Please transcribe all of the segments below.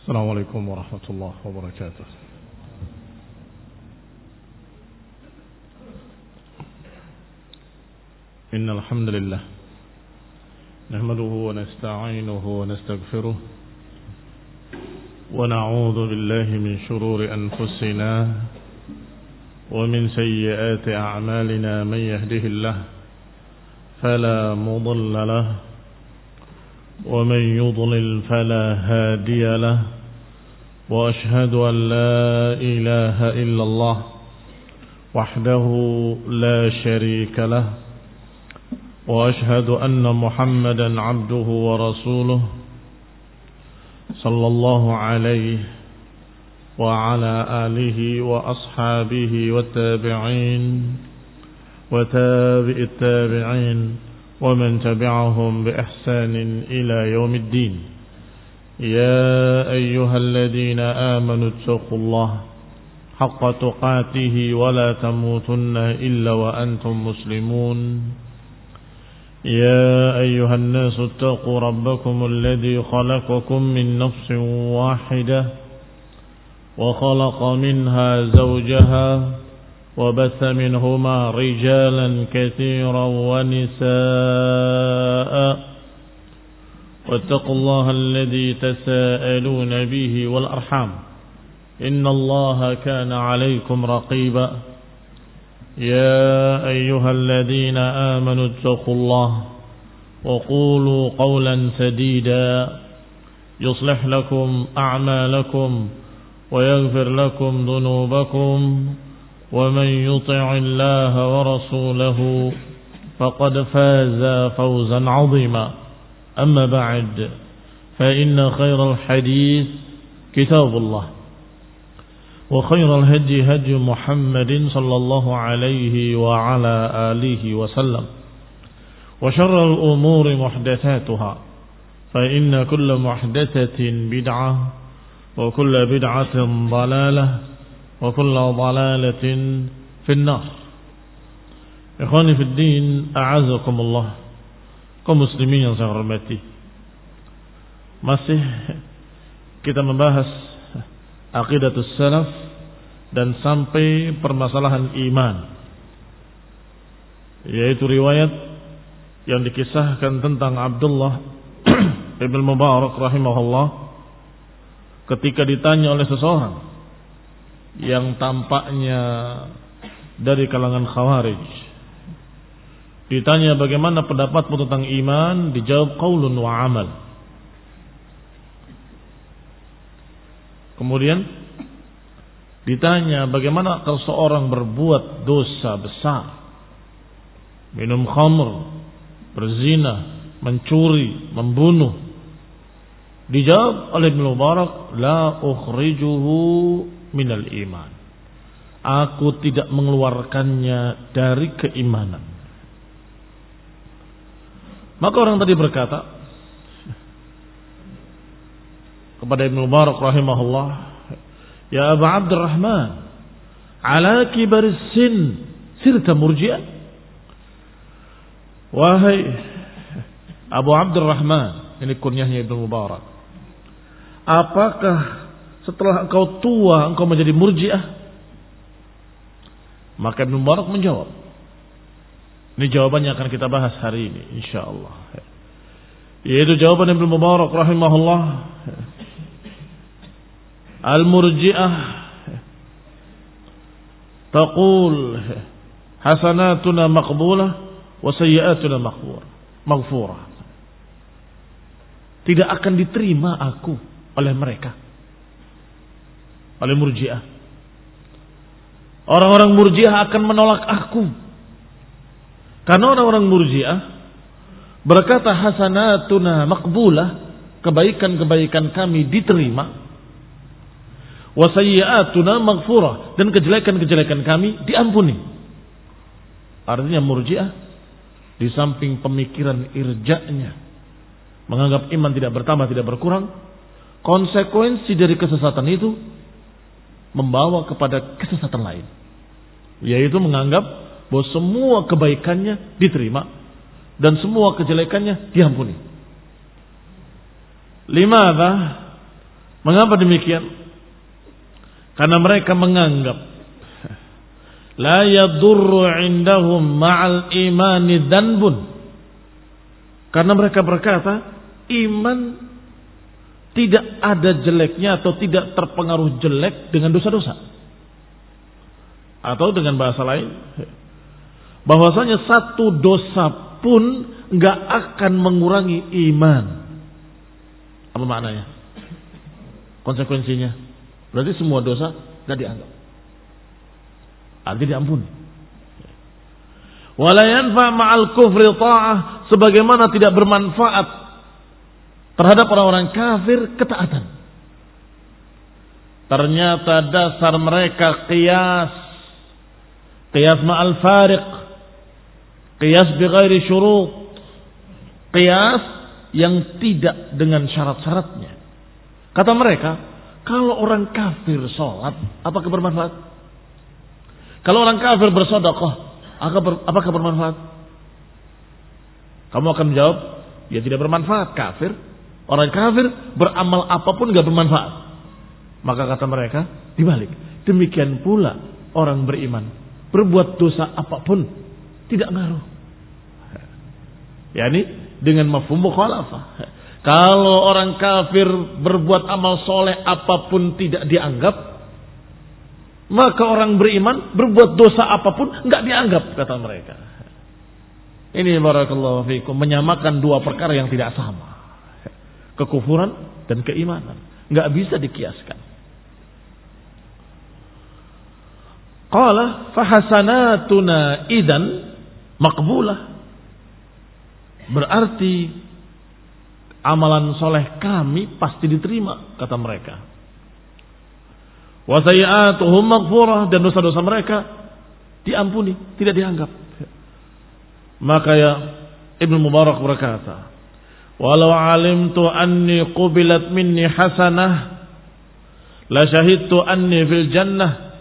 السلام عليكم ورحمة الله وبركاته. إن الحمد لله نحمده ونستعينه ونستغفره ونعوذ بالله من شرور أنفسنا ومن سيئات أعمالنا. من يهده الله فلا مضل له ومن يضلل فلا هادي له، وأشهد أن لا إله إلا الله وحده لا شريك له، وأشهد أن محمدا عبده ورسوله صلى الله عليه وعلى آله وأصحابه والتابعين وتابع التابعين ومن تبعهم بإحسان إلى يوم الدين. يا أيها الذين آمنوا اتقوا الله حق تقاته ولا تموتن إلا وأنتم مسلمون. يا أيها الناس اتقوا ربكم الذي خلقكم من نفس واحدة وخلق منها زوجها وبث منهما رجالا كثيرا ونساء، واتقوا الله الذي تساءلون به والأرحام إن الله كان عليكم رقيبا. يا أيها الذين آمنوا اتقوا الله وقولوا قولا سديدا يصلح لكم أعمالكم ويغفر لكم ذنوبكم، ومن يطع الله ورسوله فقد فاز فوزا عظيما. أما بعد، فإن خير الحديث كتاب الله، وخير الهدي هدي محمد صلى الله عليه وعلى آله وسلم، وشر الأمور محدثاتها، فإن كل محدثة بدعة وكل بدعة ضلالة وكل ضلالة في النار. Ikhwani fi din, a'azakumullah, kaum muslimin yang saya hormati. Masih kita membahas aqidatus salaf dan sampai permasalahan iman, yaitu riwayat yang dikisahkan tentang Abdullah ibn Mubarak rahimahullah ketika ditanya oleh seseorang yang tampaknya dari kalangan Khawarij. Ditanya bagaimana pendapatmu tentang iman, dijawab qaulun wa amal. Kemudian ditanya bagaimana kalau seorang berbuat dosa besar, minum khamr, berzina, mencuri, membunuh. Dijawab oleh Ibnu Mubarak, la ukhrijuhu minal iman, aku tidak mengeluarkannya dari keimanan. Maka orang tadi berkata kepada Ibnu Mubarak rahimahullah, ya Abu Abdurrahman, ala kibar sin sirta murji'ah. Wahai Abu Abdurrahman, ini kunyahnya Ibnu Mubarak, apakah setelah engkau tua engkau menjadi murji'ah? Maka Ibnu Mubarak menjawab, ini jawabannya akan kita bahas hari ini insyaallah, yaitu jawaban Ibnu Mubarak rahimahullah, al-murji'ah taqul hasanatuna maqbulah wa sayyi'atuna maghfurah. Tidak akan diterima aku oleh mereka, oleh murji'ah. Orang-orang murji'ah akan menolak aku, karena orang-orang murji'ah berkata hasanatuna maqbulah, kebaikan-kebaikan kami diterima, wa sayyi'atuna maghfurah, dan kejelekan-kejelekan kami diampuni. Artinya murji'ah di samping pemikiran irja'nya, menganggap iman tidak bertambah tidak berkurang, konsekuensi dari kesesatan itu membawa kepada kesesatan lain, yaitu menganggap bahwa semua kebaikannya diterima dan semua kejelekannya diampuni. Limadha? Mengapa demikian? Karena mereka menganggap la yadurru indahum ma'al imani dhanbun. Karena mereka berkata, iman tidak ada jeleknya atau tidak terpengaruh jelek dengan dosa-dosa. Atau dengan bahasa lain, bahwasanya satu dosa pun nggak akan mengurangi iman. Apa maknanya? Konsekuensinya berarti semua dosa nggak dianggap, artinya diampuni. Wala yanfa ma'al kufri ta'ah, sebagaimana tidak bermanfaat terhadap orang-orang kafir ketaatan. Ternyata dasar mereka qiyas ma'al fariq, qiyas bighairi syurut, qiyas yang tidak dengan syarat-syaratnya. Kata mereka, kalau orang kafir sholat, apakah bermanfaat? Kalau orang kafir bersedekah, apakah bermanfaat? Kamu akan menjawab, ya tidak bermanfaat. Kafir, orang kafir beramal apapun tidak bermanfaat. Maka kata mereka, dibalik. Demikian pula orang beriman, berbuat dosa apapun tidak ngaruh. Yani dengan mafhum mukhalafah. Kalau orang kafir berbuat amal soleh apapun tidak dianggap, maka orang beriman berbuat dosa apapun enggak dianggap, kata mereka. Ini barakallahu fikum, menyamakan dua perkara yang tidak sama. Kekufuran dan keimanan enggak bisa dikiaskan. Qala fahasanatuna idzan maqbulah. Berarti amalan soleh kami pasti diterima, kata mereka. Wa sayyi'atuhum maghfurah, dan dosa-dosa mereka diampuni, tidak dianggap. Maka ya Ibnu Mubarak berkata, walau alimtu anni qubilat minni hasanah la syahidtu anni fil jannah.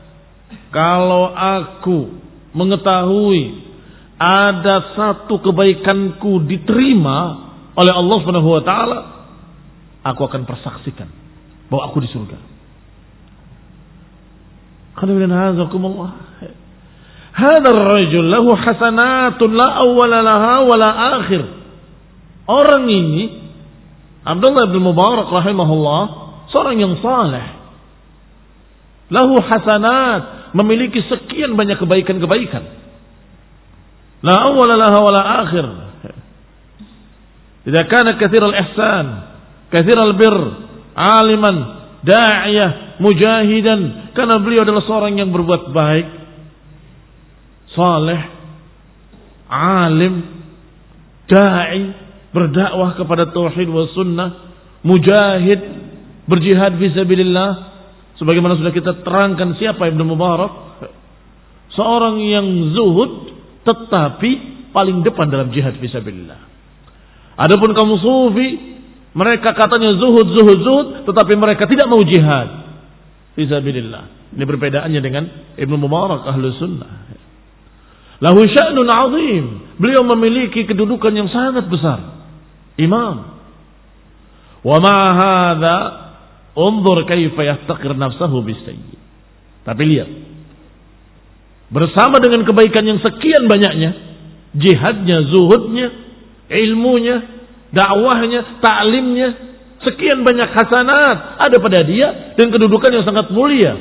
Kalau aku mengetahui ada satu kebaikanku diterima oleh Allah Subhanahu wa taala, aku akan persaksikan bahwa aku di surga. Hadzal rajul lahu hasanatun la awwala laha wa la akhir. Orang ini Abdullah bin Mubarak rahimahullah, seorang yang saleh. Lahu hasanat, memiliki sekian banyak kebaikan-kebaikan. La awwala laha wa la akhir. Idza kana katsiral ihsan, katsiral bir, aliman, da'iyah, mujahidan, karena beliau adalah seorang yang berbuat baik, saleh, alim, da'i, berdakwah kepada tauhid wa sunnah, mujahid, berjihad fisabilillah, sebagaimana sudah kita terangkan siapa Ibnu Mubarak, seorang yang zuhud tetapi paling depan dalam jihad fisabilillah. Adapun kaum sufi, mereka katanya zuhud, tetapi mereka tidak mau jihad fisabilillah. Ini perbedaannya dengan Ibnu Mubarak Ahlus Sunnah. Lahu sya'nun 'azim, beliau memiliki kedudukan yang sangat besar, imam. Wa ma'a hadza unzur kaifa yahtaqir nafsahu bisayyi. Tapi lihat, bersama dengan kebaikan yang sekian banyaknya, jihadnya, zuhudnya, ilmunya, dakwahnya, ta'limnya, sekian banyak hasanat ada pada dia dan kedudukan yang sangat mulia,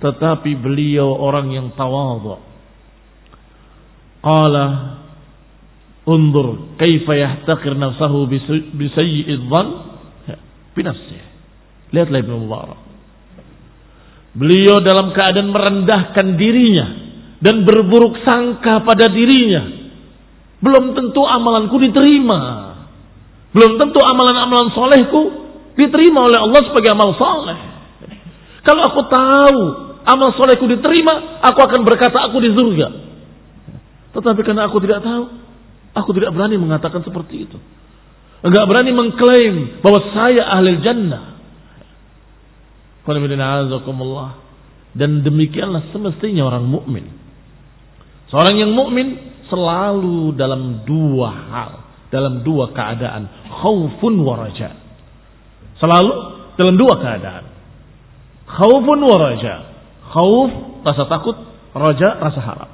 tetapi beliau orang yang tawadhu. Qala undur kaifa yahtaqir nafsahu bisayyi'idh dhann bi nafsihi. Lihatlah Ibnu Mubarak, beliau dalam keadaan merendahkan dirinya dan berburuk sangka pada dirinya. Belum tentu amalanku diterima. Belum tentu amalan-amalan solehku diterima oleh Allah sebagai amal soleh. Kalau aku tahu amal solehku diterima, aku akan berkata aku di surga. Tetapi karena aku tidak tahu, aku tidak berani mengatakan seperti itu. Enggak berani mengklaim bahwa saya ahli jannah. Dan demikianlah semestinya orang mukmin. Seorang yang mukmin selalu dalam dua hal, dalam dua keadaan, khaufun wa raja. Selalu dalam dua keadaan. Khaufun wa raja. Khauf, rasa takut, raja, rasa harap.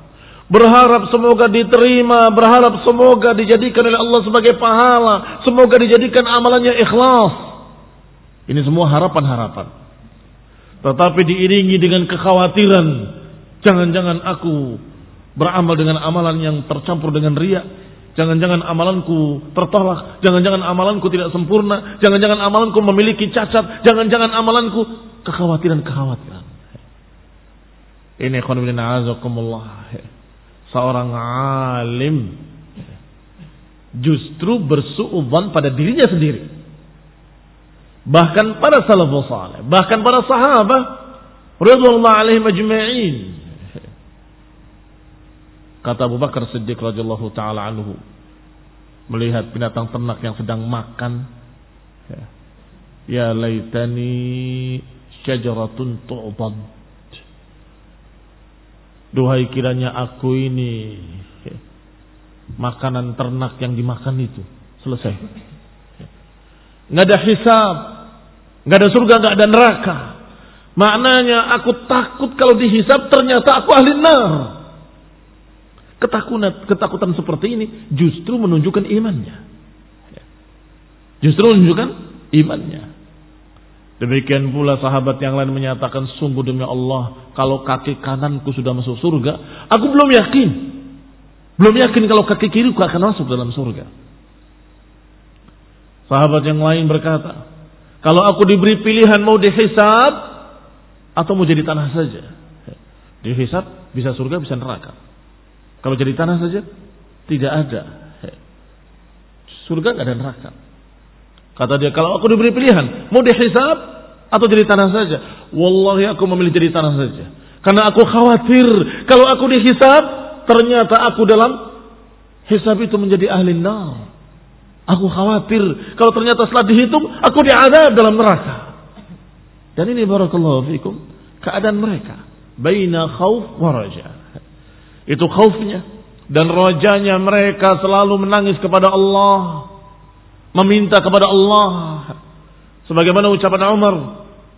Berharap semoga diterima, berharap semoga dijadikan oleh Allah sebagai pahala, semoga dijadikan amalannya ikhlas. Ini semua harapan-harapan. Tetapi diiringi dengan kekhawatiran, jangan-jangan aku beramal dengan amalan yang tercampur dengan riya. Jangan-jangan amalanku tertolak, jangan-jangan amalanku tidak sempurna, jangan-jangan amalanku memiliki cacat, jangan-jangan amalanku kekhawatiran-kekhawatiran. Ini khonibina azakumullah. Seorang alim justru bersuudzon pada dirinya sendiri. Bahkan para salafus saleh, bahkan para sahabat radhiyallahu alaihim ajma'in. Kata Abu Bakar Siddiq radhiyallahu taala anhu melihat binatang ternak yang sedang makan, ya laitani syajaratun tu'bad. Duhai kiranya aku ini makanan ternak yang dimakan itu selesai. Nggak ada hisab, nggak ada surga, nggak ada neraka. Maknanya aku takut kalau dihisab ternyata aku ahli nar. Ketakutan seperti ini justru menunjukkan imannya. Justru menunjukkan imannya. Demikian pula sahabat yang lain menyatakan, sungguh demi Allah, kalau kaki kananku sudah masuk surga, aku belum yakin. Belum yakin kalau kaki kiriku akan masuk dalam surga. Sahabat yang lain berkata, kalau aku diberi pilihan mau dihisab atau mau jadi tanah saja. Dihisab bisa surga bisa neraka. Kalau jadi tanah saja, tidak ada surga, nggak ada neraka. Kata dia, kalau aku diberi pilihan, mau dihisab atau jadi tanah saja, wallahi aku memilih jadi tanah saja. Karena aku khawatir, kalau aku dihisab, ternyata aku dalam hisab itu menjadi ahli nar. Aku khawatir, kalau ternyata setelah dihitung, aku diazab dalam neraka. Dan ini barakallahu fikum, keadaan mereka. Baina khauf wa raja. Itu khaufnya dan rajanya mereka selalu menangis kepada Allah, meminta kepada Allah. Sebagaimana ucapan Umar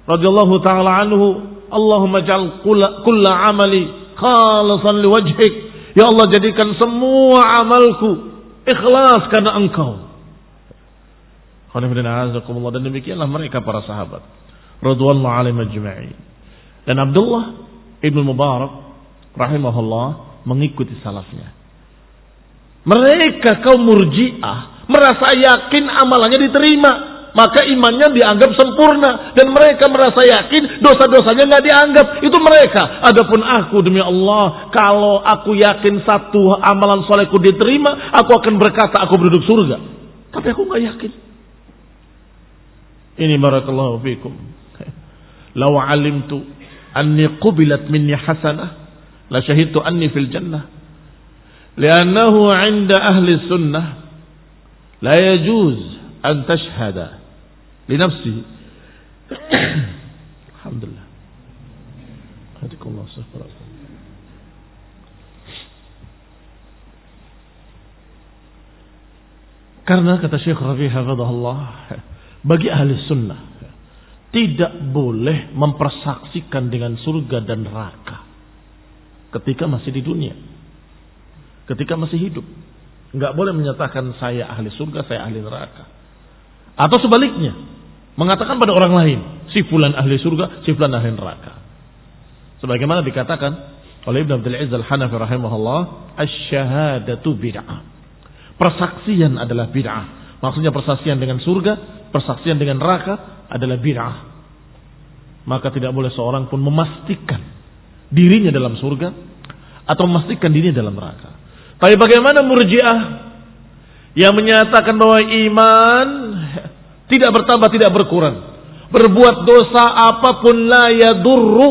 radhiyallahu taala anhu, Allahumma ja'al kulla amali khalisan liwajhik. Ya Allah, jadikan semua amalku ikhlas karena Engkau. Dan demikianlah mereka para sahabat radhiyallahu alaihim ajma'in. Dan Abdullah ibn Mubarak rahimahullah mengikuti salafnya. Mereka kaum Murji'ah merasa yakin amalannya diterima, maka imannya dianggap sempurna, dan mereka merasa yakin dosa-dosanya nggak dianggap. Itu mereka. Adapun aku, demi Allah, kalau aku yakin satu amalan solehku diterima, aku akan berkata aku berduduk surga. Tapi aku nggak yakin. Ini barakallahu fikum. Law alimtu anni qubilat minni hasanah la syahidtu anni fil jannah. Li'annahu 'inda ahli sunnah la yajuz an tashhada li nafsihi. Alhamdulillah. Hadikullah subhanahu. Karena kata Syekh Rabi' hafizahullah, bagi ahli sunnah tidak boleh mempersaksikan dengan surga dan neraka ketika masih di dunia, ketika masih hidup. Enggak boleh menyatakan saya ahli surga, saya ahli neraka. Atau sebaliknya, mengatakan pada orang lain, si fulan ahli surga, si fulan ahli neraka. Sebagaimana dikatakan oleh Ibn Abdul Aziz Al-Hanafi rahimahullah, asy-syahadatu bid'ah. Persaksian adalah bid'ah. Maksudnya persaksian dengan surga, persaksian dengan neraka adalah bid'ah. Maka tidak boleh seorang pun memastikan dirinya dalam surga atau memastikan dirinya dalam neraka. Tapi bagaimana Murji'ah yang menyatakan bahwa iman tidak bertambah, tidak berkurang, berbuat dosa apapun la yadurru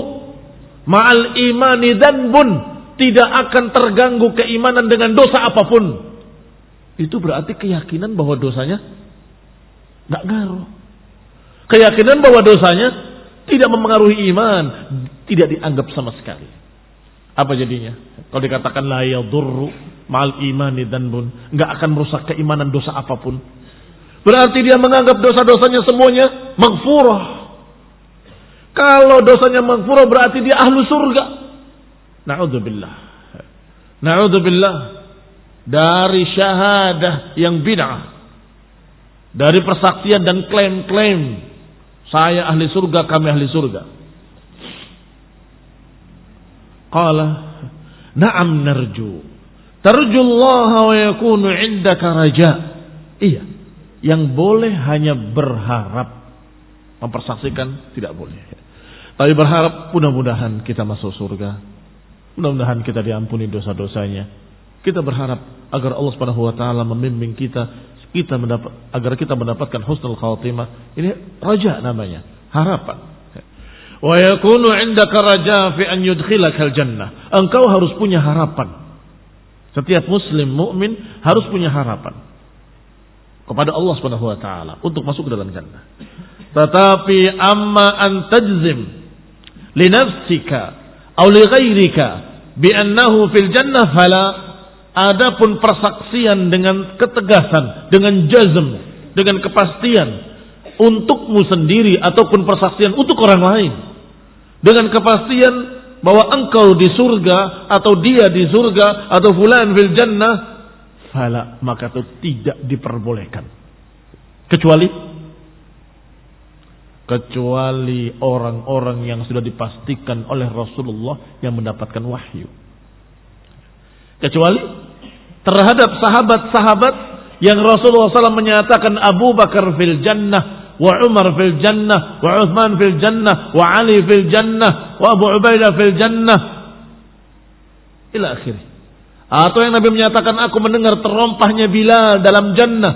ma'al imani dhanbun, tidak akan terganggu keimanan dengan dosa apapun. Itu berarti keyakinan bahwa dosanya nggak ngaruh. Keyakinan bahwa dosanya tidak mempengaruhi iman, tidak dianggap sama sekali. Apa jadinya? Kalau dikatakan la yadurru ma'al imani dhanbun, nggak akan merusak keimanan dosa apapun. Berarti dia menganggap dosa-dosanya semuanya maghfurah. Kalau dosanya maghfurah berarti dia ahlu surga. Na'udzubillah. Na'udzubillah dari syahadah yang bid'ah. Dari persaksian dan klaim-klaim saya ahli surga, kami ahli surga. Qala na'am narju. Tarjullaha wa yakunu 'indaka raja. Iya, yang boleh hanya berharap. Mempersaksikan tidak boleh. Tapi berharap mudah-mudahan kita masuk surga. Mudah-mudahan kita diampuni dosa-dosanya. Kita berharap agar Allah Subhanahu wa taala membimbing kita agar kita mendapatkan husnul khatimah. Ini raja namanya, harapan. Wa yakunu 'indaka raja fi an yudkhilakal jannah. Engkau harus punya harapan. Setiap muslim mukmin harus punya harapan kepada Allah Subhanahu wa taala untuk masuk ke dalam jannah. Tetapi amma an tajzim li nafsika aw li ghairika bi annahu fil jannah fala. Adapun persaksian dengan ketegasan, dengan jazm, dengan kepastian untukmu sendiri ataupun persaksian untuk orang lain dengan kepastian bahwa engkau di surga atau dia di surga atau fulan fil jannah, fala, maka itu tidak diperbolehkan kecuali orang-orang yang sudah dipastikan oleh Rasulullah yang mendapatkan wahyu. Kecuali terhadap sahabat-sahabat yang Rasulullah SAW menyatakan Abu Bakar fil jannah, wa Umar fil jannah, wa Uthman fil jannah, wa Ali fil jannah, wa Abu Ubaidah fil jannah, ila akhir. Atau yang Nabi menyatakan aku mendengar terompahnya Bilal dalam jannah.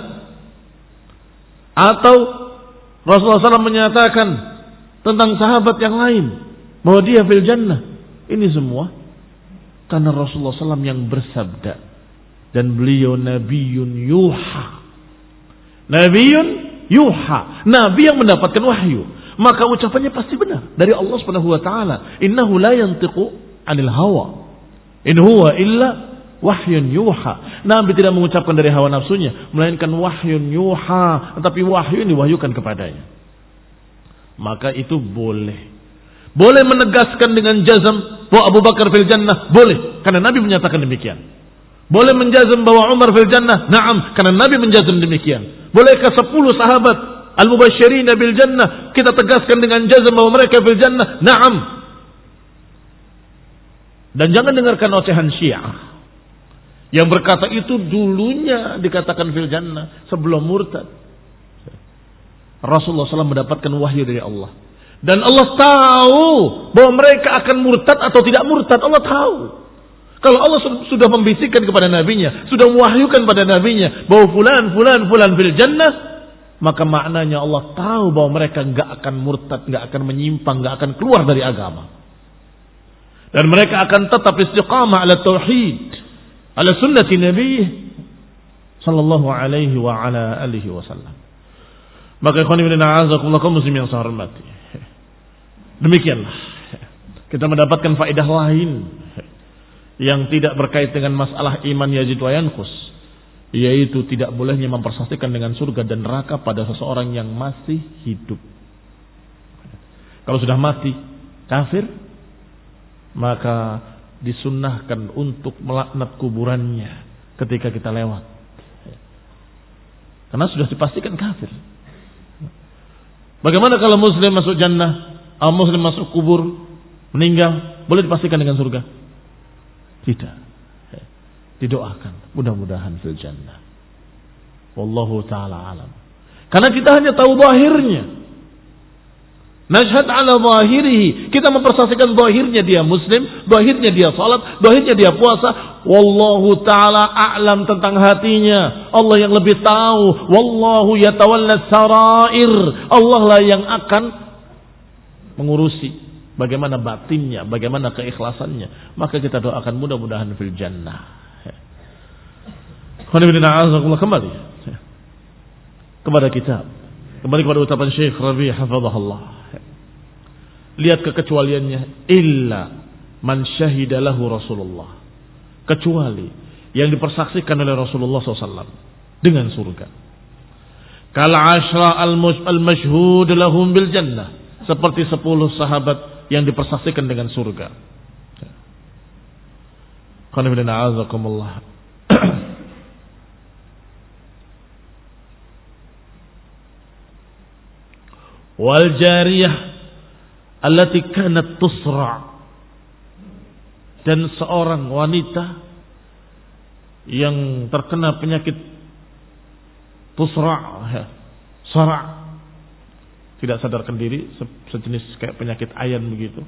Atau Rasulullah SAW menyatakan tentang sahabat yang lain bahwa dia fil jannah. Ini semua karena Rasulullah SAW yang bersabda, dan beliau Nabiun yuha. Nabiun yuha, Nabi yang mendapatkan wahyu. Maka ucapannya pasti benar dari Allah Subhanahu wa taala. Innahu la yantiqu 'anil hawa. In huwa illa wahyun yuha. Nabi tidak mengucapkan dari hawa nafsunya, melainkan wahyun yuha, tetapi wahyu yang diwahyukan kepadanya. Maka itu boleh. Boleh menegaskan dengan jazm bahwa Abu Bakar fil jannah, boleh, karena Nabi menyatakan demikian. Boleh menjazm bahwa Umar fil jannah, na'am, karena Nabi menjazm demikian. Bolehkah 10 sahabat al-mubasysyirin bil jannah kita tegaskan dengan jazm bahwa mereka fil jannah, na'am. Dan jangan dengarkan ocehan Syiah yang berkata itu dulunya dikatakan fil jannah sebelum murtad. Rasulullah SAW mendapatkan wahyu dari Allah. Dan Allah tahu bahwa mereka akan murtad atau tidak murtad. Allah tahu. Kalau Allah sudah membisikkan kepada nabinya, sudah mewahyukan pada nabinya bahwa fulan fil jannah, maka maknanya Allah tahu bahwa mereka enggak akan murtad, enggak akan menyimpang, enggak akan keluar dari agama. Dan mereka akan tetap istiqamah ala tauhid, ala sunnati Nabi sallallahu alaihi wa ala alihi wasallam. Maka ikhwan fillah a'azakumullah kaum muslimin yang saya hormati. Demikianlah kita mendapatkan faedah lain yang tidak berkait dengan masalah iman yazid wa yanqus, yaitu tidak bolehnya mempersaksikan dengan surga dan neraka pada seseorang yang masih hidup. Kalau sudah mati kafir, maka disunnahkan untuk melaknat kuburannya ketika kita lewat, karena sudah dipastikan kafir. Bagaimana kalau muslim masuk jannah, muslim masuk kubur, meninggal, boleh dipastikan dengan surga? Tidak. Didoakan mudah-mudahan fil jannah. Wallahu ta'ala alam. Karena kita hanya tahu zahirnya. Nashhad ala zahirihi. Kita mempersaksikan zahirnya dia muslim, zahirnya dia salat, zahirnya dia puasa. Wallahu ta'ala a'lam tentang hatinya. Allah yang lebih tahu. Wallahu yatawalla sarair. Allah lah yang akan mengurusi bagaimana batinnya, bagaimana keikhlasannya. Maka kita doakan mudah-mudahan fil jannah. Kembali kepada kitab, kembali kepada ucapan Syekh Rabi' hafizahullah. Lihat kekecualiannya, illa man syahida lahu Rasulullah, kecuali yang dipersaksikan oleh Rasulullah SAW dengan surga. Kal ashra al-mashhud lahum bil jannah, seperti 10 sahabat yang dipersaksikan dengan surga. Qul inna a'udzukumullah. Wal jariyah allati kanat tusra, dan seorang wanita yang terkena penyakit tusra, sara, tidak sadarkan diri, sejenis kayak penyakit ayan begitu.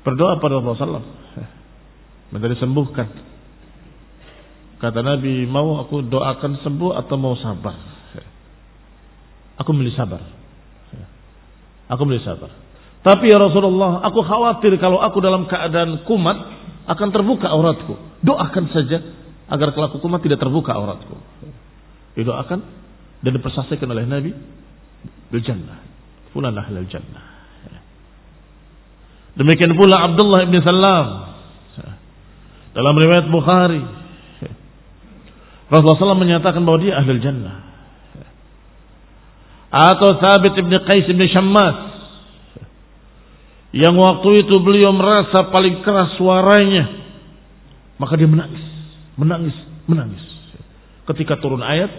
Berdoa pada Rasulullah SAW, minta disembuhkan. Kata Nabi, mau aku doakan sembuh atau mau sabar? Aku milih sabar. Aku milih sabar. Tapi ya Rasulullah, aku khawatir kalau aku dalam keadaan kumat akan terbuka auratku. Doakan saja agar kalau aku kumat tidak terbuka auratku. Didoakan dan dipersaksikan oleh Nabi bil jannah. Fulan ahlul jannah. Demikian pula Abdullah bin Salam dalam riwayat Bukhari, Rasulullah SAW menyatakan bahwa dia ahlul jannah. Atau Thabit bin Qais bin Syammas, yang waktu itu beliau merasa paling keras suaranya, maka dia menangis. Ketika turun ayat,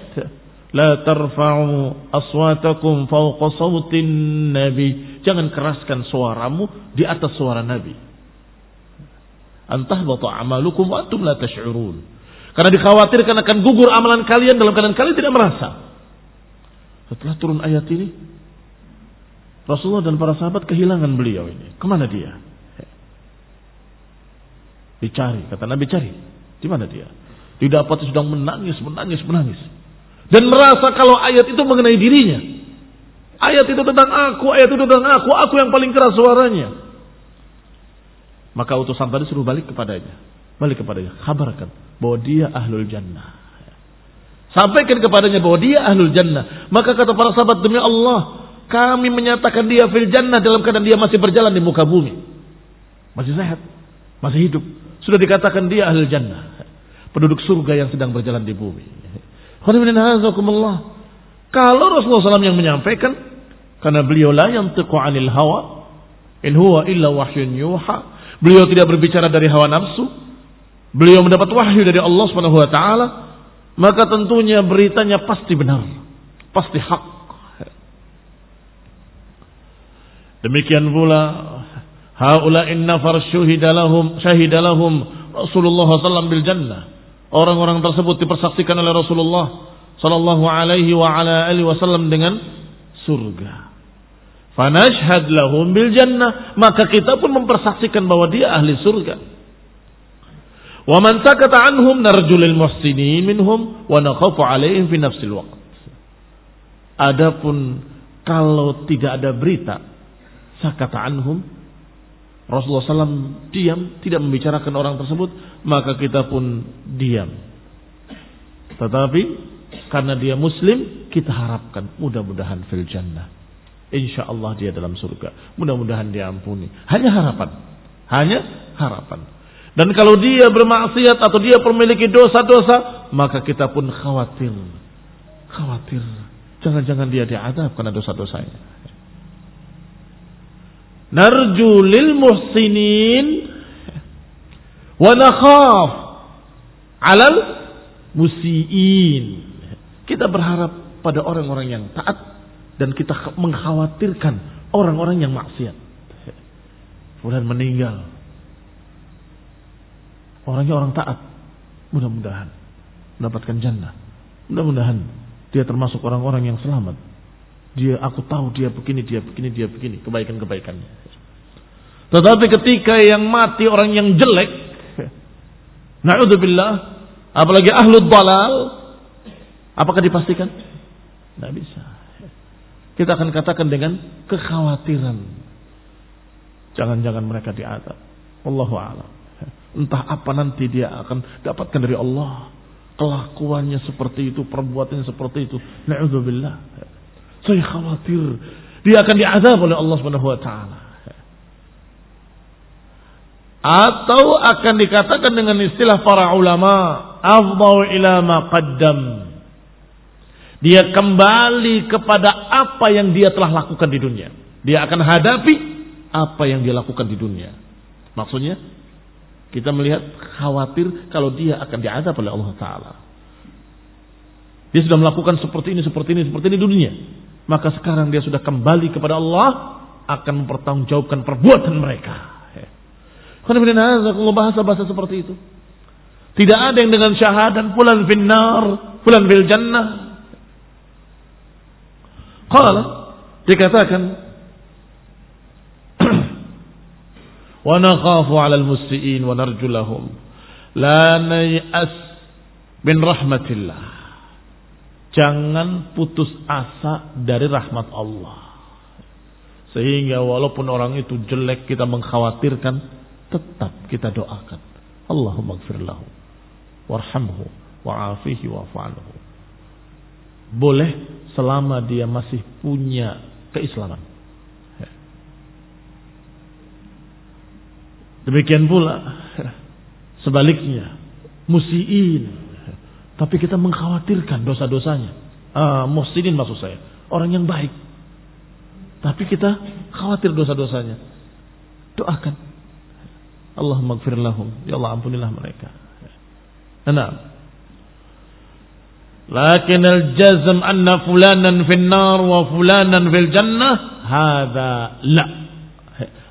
la tarfa'u aswatakum fawqa sawtin nabi, jangan keraskan suaramu di atas suara Nabi. Antahbata amalukum wa antum la tash'urun. Karena dikhawatirkan akan gugur amalan kalian dalam keadaan kalian tidak merasa. Setelah turun ayat ini, Rasulullah dan para sahabat kehilangan beliau ini. Kemana dia? Dicari, kata Nabi, cari. Di mana dia? Didapati sedang menangis. Dan merasa kalau ayat itu mengenai dirinya. Ayat itu tentang aku yang paling keras suaranya. Maka utusan tadi suruh balik kepadanya. Kabarkan bahwa dia ahlul jannah. Sampaikan kepadanya bahwa dia ahlul jannah. Maka kata para sahabat, demi Allah, kami menyatakan dia fil jannah dalam keadaan dia masih berjalan di muka bumi. Masih sehat, masih hidup. Sudah dikatakan dia ahlul jannah. Penduduk surga yang sedang berjalan di bumi. Kalau Rasulullah SAW yang menyampaikan, karena beliau la yantiqu 'anil hawa, in huwa illa wahyun yuha. Beliau tidak berbicara dari hawa nafsu. Beliau mendapat wahyu dari Allah Subhanahu wa taala. Maka tentunya beritanya pasti benar, pasti hak. Demikian pula haula innafar syahidalahum Rasulullah sallallahu bil jannah. Orang-orang tersebut dipersaksikan oleh Rasulullah sallallahu alaihi wa ala alihi wasallam dengan surga. Fanashhad lahum bil jannah, maka kita pun mempersaksikan bahwa dia ahli surga. Wa man sakata anhum narju lil muhsinin minhum wa nakhafu alaihim fi nafsil waqt. Adapun kalau tidak ada berita sakata anhum, Rasulullah SAW diam, tidak membicarakan orang tersebut, maka kita pun diam. Tetapi karena dia muslim, kita harapkan mudah-mudahan fil jannah. InsyaAllah dia dalam surga. Mudah-mudahan dia ampuni. Hanya harapan. Dan kalau dia bermaksiat atau dia memiliki dosa-dosa, maka kita pun khawatir. Jangan-jangan dia diazab karena dosa-dosanya. Narju lil muhsinin wa nakhaf 'alal musiiin. Kita berharap pada orang-orang yang taat dan kita mengkhawatirkan orang-orang yang maksiat. Fulan meninggal. Orangnya orang taat, mudah-mudahan mendapatkan jannah. Mudah-mudahan dia termasuk orang-orang yang selamat. Aku tahu dia begini, kebaikan-kebaikannya. Tetapi ketika yang mati orang yang jelek, na'udzubillah, apalagi ahlul dalal, apakah dipastikan? Tidak bisa. Kita akan katakan dengan kekhawatiran. Jangan-jangan mereka diazab. Wallahu a'lam. Entah apa nanti dia akan dapatkan dari Allah. Kelakuannya seperti itu, perbuatannya seperti itu. Na'udzubillah. Saya khawatir dia akan diazab oleh Allah Subhanahu wa taala. Atau akan dikatakan dengan istilah para ulama, afdau ila ma qaddam. Dia kembali kepada apa yang dia telah lakukan di dunia. Dia akan hadapi apa yang dia lakukan di dunia. Maksudnya kita melihat khawatir kalau dia akan diazab oleh Allah Ta'ala. Dia sudah melakukan seperti ini di dunia. Maka sekarang dia sudah kembali kepada Allah, akan mempertanggungjawabkan perbuatan mereka. Kalau bahasa-bahasa seperti itu. Tidak ada yang dengan syahadat fulan finnar, fulan fil jannah. Qala, dikatakan wa nakhafu 'ala al-muslimin wa narju lahum la nay'as min rahmatillah. Jangan putus asa dari rahmat Allah. Sehingga walaupun orang itu jelek, kita mengkhawatirkan, tetap kita doakan. Allahumma ighfir lahu warhamhu wa'afihi wa'fu anhu. Boleh selama dia masih punya keislaman. Demikian pula sebaliknya, musiin, tapi kita mengkhawatirkan dosa-dosanya. Muhsinin maksud saya, orang yang baik, tapi kita khawatir dosa-dosanya. Doakan, Allahumma ighfir lahum, ya Allah ampunilah mereka. Nah, lakin al-jazm anna fulanan fin nar wa fulanan fil jannah hadza la.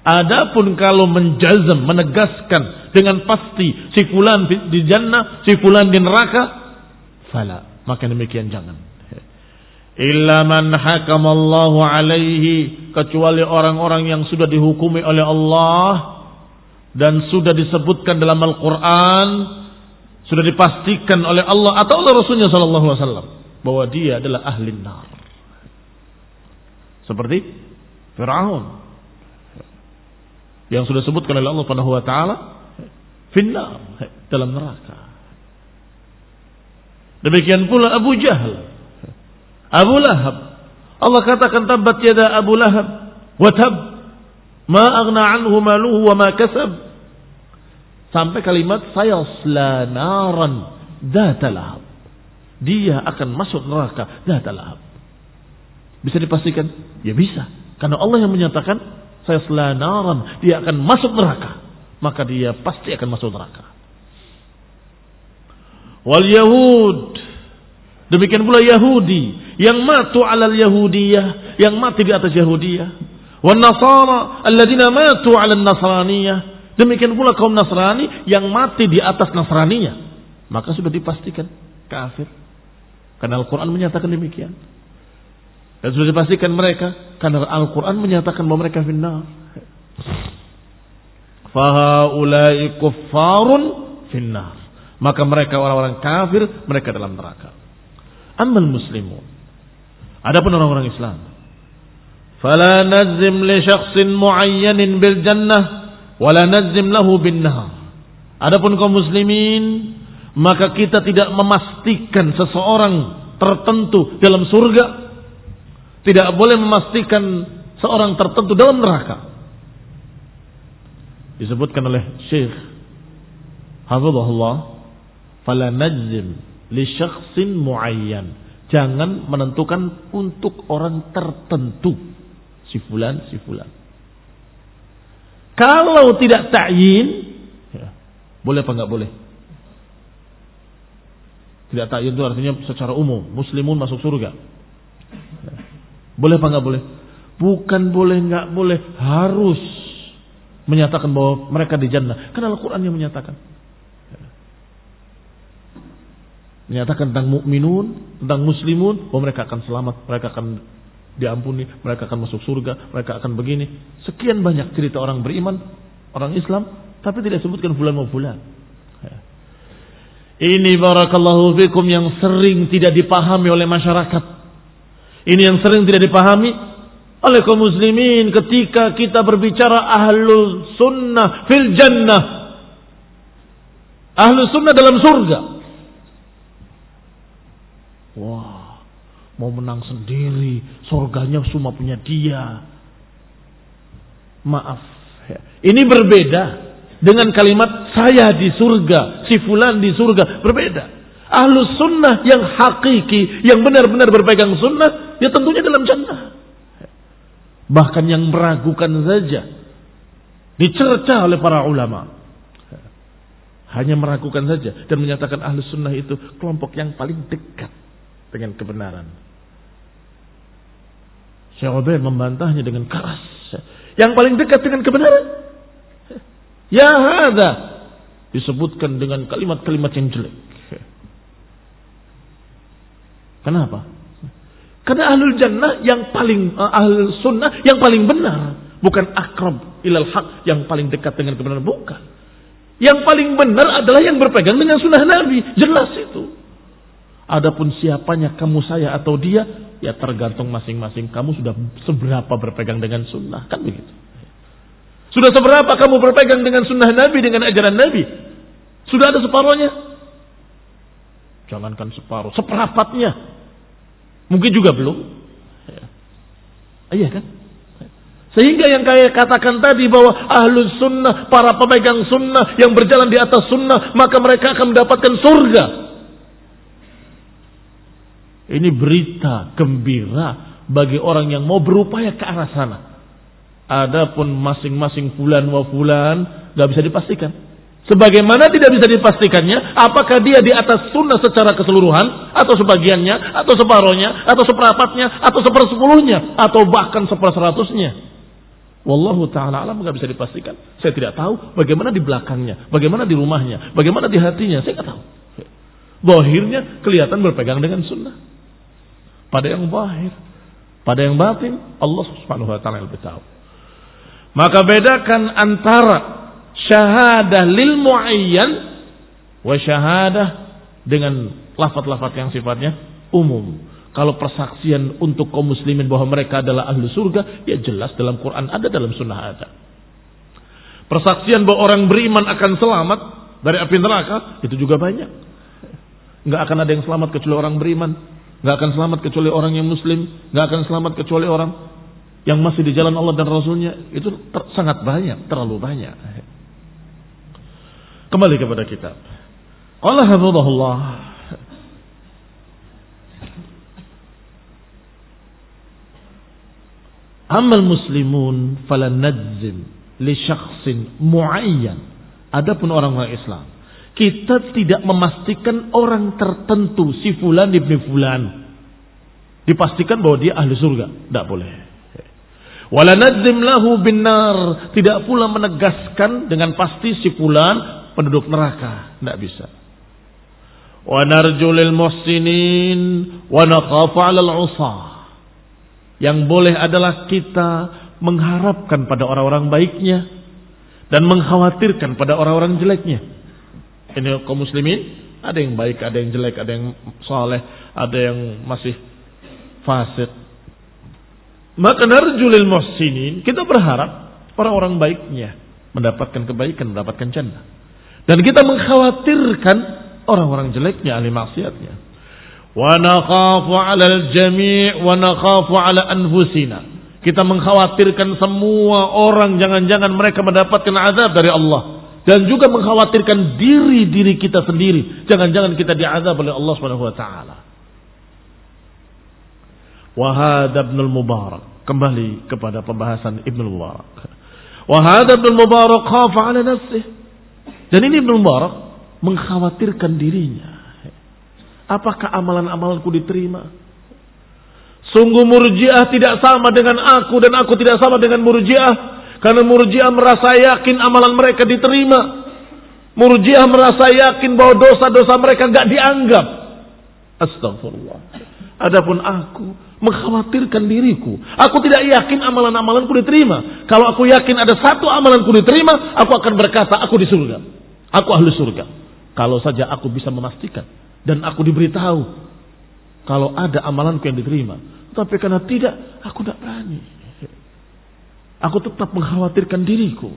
Adapun kalau menjazm, menegaskan dengan pasti si fulan di jannah, si fulan di neraka, fala, maka demikian jangan. Illa man hakamallahu alaihi, kecuali orang-orang yang sudah dihukumi oleh Allah dan sudah disebutkan dalam Al-Quran, sudah dipastikan oleh Allah atau oleh Rasulnya sallallahu alaihi wasallam bahwa dia adalah ahli nar. Seperti Fir'aun yang sudah disebutkan oleh Allah Subhanahu wa taala finnar, dalam neraka. Demikian pula Abu Jahal, Abu Lahab. Allah katakan tabbat yada Abu Lahab wa tab ma aghna anhu maluhu wa ma kasab. Sampai kalimat sayasla naran dzata lahab. Dia akan masuk neraka dzata lahab. Bisa dipastikan? Ya bisa. Karena Allah yang menyatakan sayasla naran, dia akan masuk neraka. Maka dia pasti akan masuk neraka. Wal Yahud, demikian pula Yahudi yang matu alal Yahudiyah, yang mati di atas Yahudiyah. Wan Nasara alladziina matu alal Nasraniyah, demikian pula kaum Nasrani yang mati di atas Nasraniyah, maka sudah dipastikan kafir. Karena Al-Quran menyatakan demikian. Dan sudah dipastikan mereka karena Al-Quran menyatakan bahwa mereka finnar. Fahaulai kuffarun finnar, maka mereka orang-orang kafir, mereka dalam neraka. Ammal muslimun, adapun orang-orang Islam, fala nazim li syakhsin muayyanin bil jannah wala nazim lahu bin nar. Adapun kaum muslimin, maka kita tidak memastikan seseorang tertentu dalam surga, tidak boleh memastikan seorang tertentu dalam neraka. Disebutkan oleh Syekh hafizahullah, fala najzim li syakhsin muayyan, jangan menentukan untuk orang tertentu, si fulan. Kalau tidak ta'yin, ya, boleh apa enggak boleh? Tidak ta'yin itu artinya secara umum muslimun masuk surga. Boleh apa enggak boleh? Bukan boleh enggak boleh, harus menyatakan bahwa mereka di jannah. Karena Al-Quran yang menyatakan. Menyatakan tentang mukminun, tentang muslimun, bahwa mereka akan selamat, mereka akan diampuni, mereka akan masuk surga, mereka akan begini. Sekian banyak cerita orang beriman, orang Islam, tapi tidak sebutkan fulan mau fulan. Ini barakallahu fikum yang sering tidak dipahami oleh masyarakat. Ini yang sering tidak dipahami oleh kaum muslimin ketika kita berbicara ahlul sunnah fil jannah, ahlul sunnah dalam surga. Wah, mau menang sendiri, surganya semua punya dia. Maaf, ini berbeda dengan kalimat saya di surga, si fulan di surga, berbeda. Ahlus sunnah yang hakiki, yang benar-benar berpegang sunnah, ya tentunya dalam jannah. Bahkan yang meragukan saja dicerca oleh para ulama. Hanya meragukan saja dan menyatakan Ahlus Sunnah itu kelompok yang paling dekat dengan kebenaran. Syekh Ubaid membantahnya dengan keras. Yang paling dekat dengan kebenaran. Ya hadza, disebutkan dengan kalimat-kalimat yang jelek. Kenapa? Karena ahlul jannah yang paling ahlul sunnah yang paling benar, bukan akrab ilal haq yang paling dekat dengan kebenaran, bukan. Yang paling benar adalah yang berpegang dengan sunnah Nabi, jelas itu. Adapun siapanya, kamu, saya atau dia, ya tergantung masing-masing. Kamu sudah seberapa berpegang dengan sunnah, kan begitu. Sudah seberapa kamu berpegang dengan sunnah Nabi, dengan ajaran Nabi? Sudah ada separuhnya? Jangankan separuh, seperempatnya. Mungkin juga belum. Iya kan? Sehingga yang saya katakan tadi bahwa ahlus sunnah, para pemegang sunnah yang berjalan di atas sunnah, maka mereka akan mendapatkan surga. Ini berita gembira bagi orang yang mau berupaya ke arah sana. Adapun masing-masing fulan wa fulan gak bisa dipastikan. Sebagaimana tidak bisa dipastikannya apakah dia di atas sunnah secara keseluruhan, atau sebagiannya, atau separuhnya, atau seperempatnya, atau sepersepuluhnya, atau bahkan seperseratusnya. Wallahu ta'ala alam, gak bisa dipastikan. Saya tidak tahu bagaimana di belakangnya, bagaimana di rumahnya, bagaimana di hatinya, saya gak tahu. Zahirnya kelihatan berpegang dengan sunnah. Pada yang zahir, pada yang batin, Allah subhanahu wa ta'ala lebih tahu. Maka bedakan antara syahadah lil muayyan wa syahadah dengan lafaz-lafaz yang sifatnya umum. Kalau persaksian untuk kaum muslimin bahwa mereka adalah ahli surga, ya jelas dalam Quran ada, dalam sunnah ada. Persaksian bahwa orang beriman akan selamat dari api neraka, itu juga banyak. Enggak akan ada yang selamat kecuali orang beriman, enggak akan selamat kecuali orang yang muslim, enggak akan selamat kecuali orang yang masih di jalan Allah dan Rasulnya. Itu sangat banyak, terlalu banyak. Kembali kepada kitab. Allah hafizahullah. Amal muslimun falan najzim li syakhsin muayyan. Adapun orang-orang Islam, kita tidak memastikan orang tertentu, si fulan ibni fulan, dipastikan bahwa dia ahli surga, tidak boleh. Wala najzim lahu bin nar, tidak pula menegaskan dengan pasti si fulan penduduk neraka, tidak bisa. Wa narju lil muhsinin wa nakhafu 'alal 'usah. Yang boleh adalah kita mengharapkan pada orang-orang baiknya dan mengkhawatirkan pada orang-orang jeleknya. Ini kaum muslimin, ada yang baik, ada yang jelek, ada yang saleh, ada yang masih fasik. Maka narjulil muhsinin, kita berharap orang-orang baiknya mendapatkan kebaikan, mendapatkan jannah. Dan kita mengkhawatirkan orang-orang jeleknya, ahli maksiatnya. Wa nakhafu 'alal jami' wa nakhafu 'ala anfusina. Kita mengkhawatirkan semua orang, jangan-jangan mereka mendapatkan azab dari Allah, dan juga mengkhawatirkan diri kita sendiri, jangan-jangan kita diazab oleh Allah Subhanahu wa taala. Wa hadza Ibnul Mubarak, kembali kepada pembahasan Ibnul Mubarak. Wa hadza Ibnul Mubarak khafa 'ala nafsihi. Dan ini Ibnul Mubarak mengkhawatirkan dirinya. Apakah amalan-amalanku diterima? Sungguh Murji'ah tidak sama dengan aku, dan aku tidak sama dengan Murji'ah. Karena Murji'ah merasa yakin amalan mereka diterima. Murji'ah merasa yakin bahwa dosa-dosa mereka gak dianggap. Astagfirullah. Adapun aku mengkhawatirkan diriku. Aku tidak yakin amalan-amalanku diterima. Kalau aku yakin ada satu amalanku diterima, aku akan berkata aku di surga, aku ahli surga. Kalau saja aku bisa memastikan dan aku diberitahu kalau ada amalanku yang diterima. Tapi karena tidak, aku tidak berani. Aku tetap mengkhawatirkan diriku.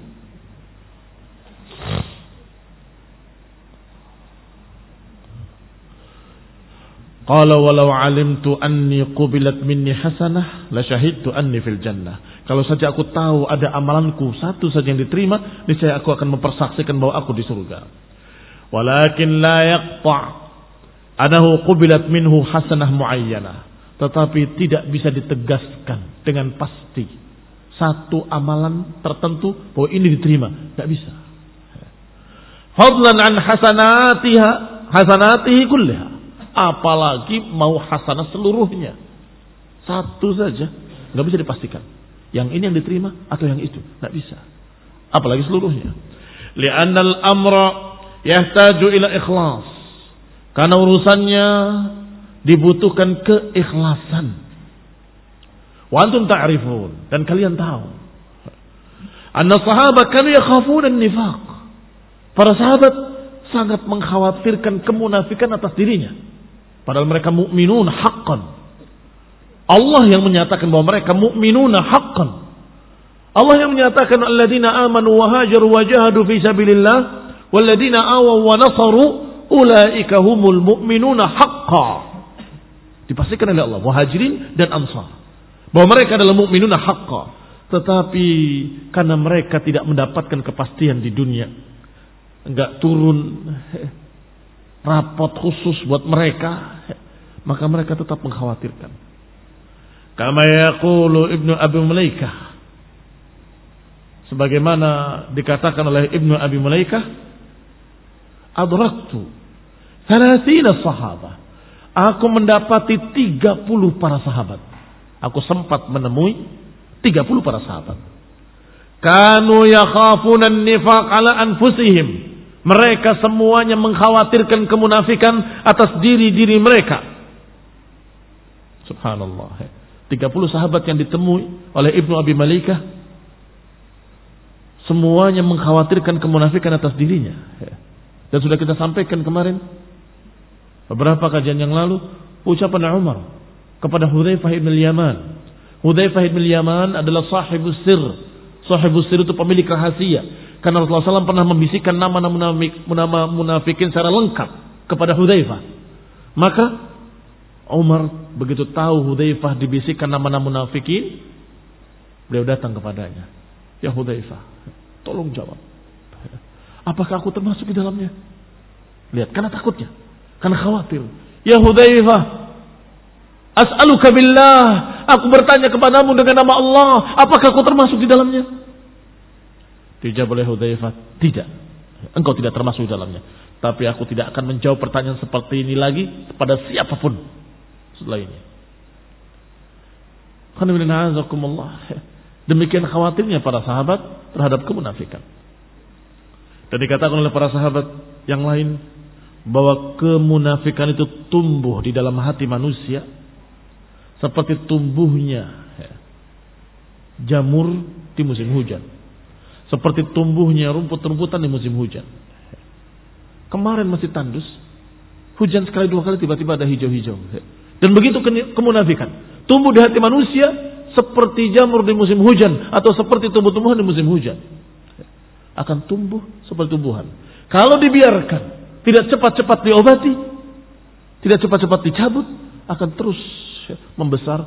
Qala walau alimtu anni qubilat minni hasanah la syahidtu anni fil jannah. Kalau saja aku tahu ada amalanku satu saja yang diterima, niscaya aku akan mempersaksikan bahwa aku di surga. Walakin la yaqta' anahu qubilat minhu hasanah muayyanah. Tetapi tidak bisa ditegaskan dengan pasti satu amalan tertentu bahwa ini diterima, enggak bisa. Fadlan an hasanatihi kulliha. Apalagi mau hasanah seluruhnya. Satu saja enggak bisa dipastikan. Yang ini yang diterima atau yang itu, enggak bisa. Apalagi seluruhnya. Li'annal amra yahtaju ila ikhlas. Karena urusannya dibutuhkan keikhlasan. Wa antum ta'rifun, dan kalian tahu. Anna sahabat kanu yakhafuna an-nifaq. Para sahabat sangat mengkhawatirkan kemunafikan atas dirinya. Padahal mereka mukminun haqqan. Allah yang menyatakan bahwa mereka mukminuna haqqan. Allah yang menyatakan alladzina amanu wa hajaru wa jahadu fi sabilillah walladzina awaw wa nasaru ulaika humul mu'minuna haqqan. Dipastikan oleh Allah muhajirin dan ansar bahwa mereka adalah mukminuna haqqan. Tetapi karena mereka tidak mendapatkan kepastian di dunia, enggak turun rapot khusus buat mereka, maka mereka tetap mengkhawatirkan. Kama yaqulu Ibnu Abi Mulaikah, sebagaimana dikatakan oleh Ibnu Abi Mulaikah, adraktu 30 sahabat. Aku mendapati 30 para sahabat. Aku sempat menemui 30 para sahabat. Kanu yakhafuna an-nifaq ala anfusihim. Mereka semuanya mengkhawatirkan kemunafikan atas diri-diri mereka. Subhanallah. 30 sahabat yang ditemui oleh Ibnu Abi Mulaikah semuanya mengkhawatirkan kemunafikan atas dirinya. Dan sudah kita sampaikan kemarin beberapa kajian yang lalu ucapan Umar kepada Hudzaifah bin Yaman. Hudzaifah bin Yaman adalah sahibus sir. Sahibus sir itu pemilik rahasia. Karena Rasulullah SAW pernah membisikkan nama munafikin secara lengkap kepada Hudzaifah. Maka Umar begitu tahu Hudzaifah dibisikkan nama munafikin, beliau datang kepadanya. Ya Hudzaifah, tolong jawab. Apakah aku termasuk di dalamnya? Lihat, karena takutnya, karena khawatir. Ya Hudzaifah, as'aluka billah, aku bertanya kepadamu dengan nama Allah, apakah aku termasuk di dalamnya? Dijawab oleh Hudzaifah, tidak. Engkau tidak termasuk di dalamnya. Tapi aku tidak akan menjawab pertanyaan seperti ini lagi kepada siapapun setelah ini. Demikian khawatirnya para sahabat terhadap kemunafikan. Dan dikatakan oleh para sahabat yang lain bahwa kemunafikan itu tumbuh di dalam hati manusia seperti tumbuhnya jamur di musim hujan, seperti tumbuhnya rumput-rumputan di musim hujan. Kemarin masih tandus, hujan sekali dua kali tiba-tiba ada hijau-hijau. Dan begitu kemunafikan tumbuh di hati manusia seperti jamur di musim hujan atau seperti tumbuh-tumbuhan di musim hujan. Akan tumbuh seperti tumbuhan. Kalau dibiarkan, tidak cepat-cepat diobati, tidak cepat-cepat dicabut, akan terus membesar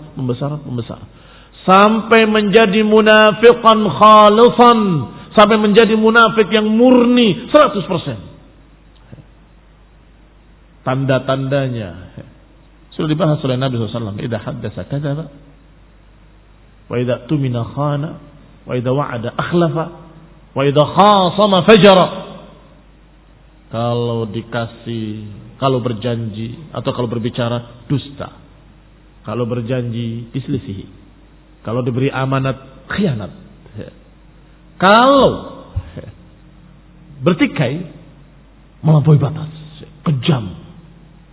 sampai menjadi munafiqan khalisan, sampai menjadi munafik yang murni 100%. Tanda-tandanya sudah dibahas oleh Nabi SAW. Idza haddasa kadzaba, wa idza tumina khana, wa idza wa'ada akhlafa, wa idza khasama fajara. Kalau berjanji atau kalau berbicara dusta, kalau berjanji diselisihi, kalau diberi amanat khianat, kalau bertikai melampaui batas, kejam,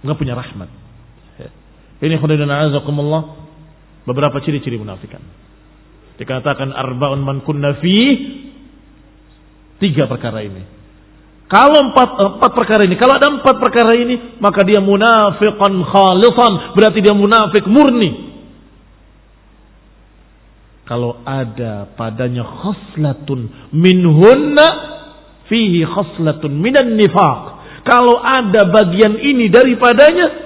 enggak punya rahmat. Ini khudaidan a'azakumullah beberapa ciri-ciri munafikan. Dikatakan arba'un man kunna fi, 3 perkara ini. Kalau empat perkara ini, kalau ada 4 perkara ini, maka dia munafiqan khalisan, berarti dia munafik murni. Kalau ada padanya khoslatun minhunna fihi khoslatun minan nifaq. Kalau ada bagian ini daripadanya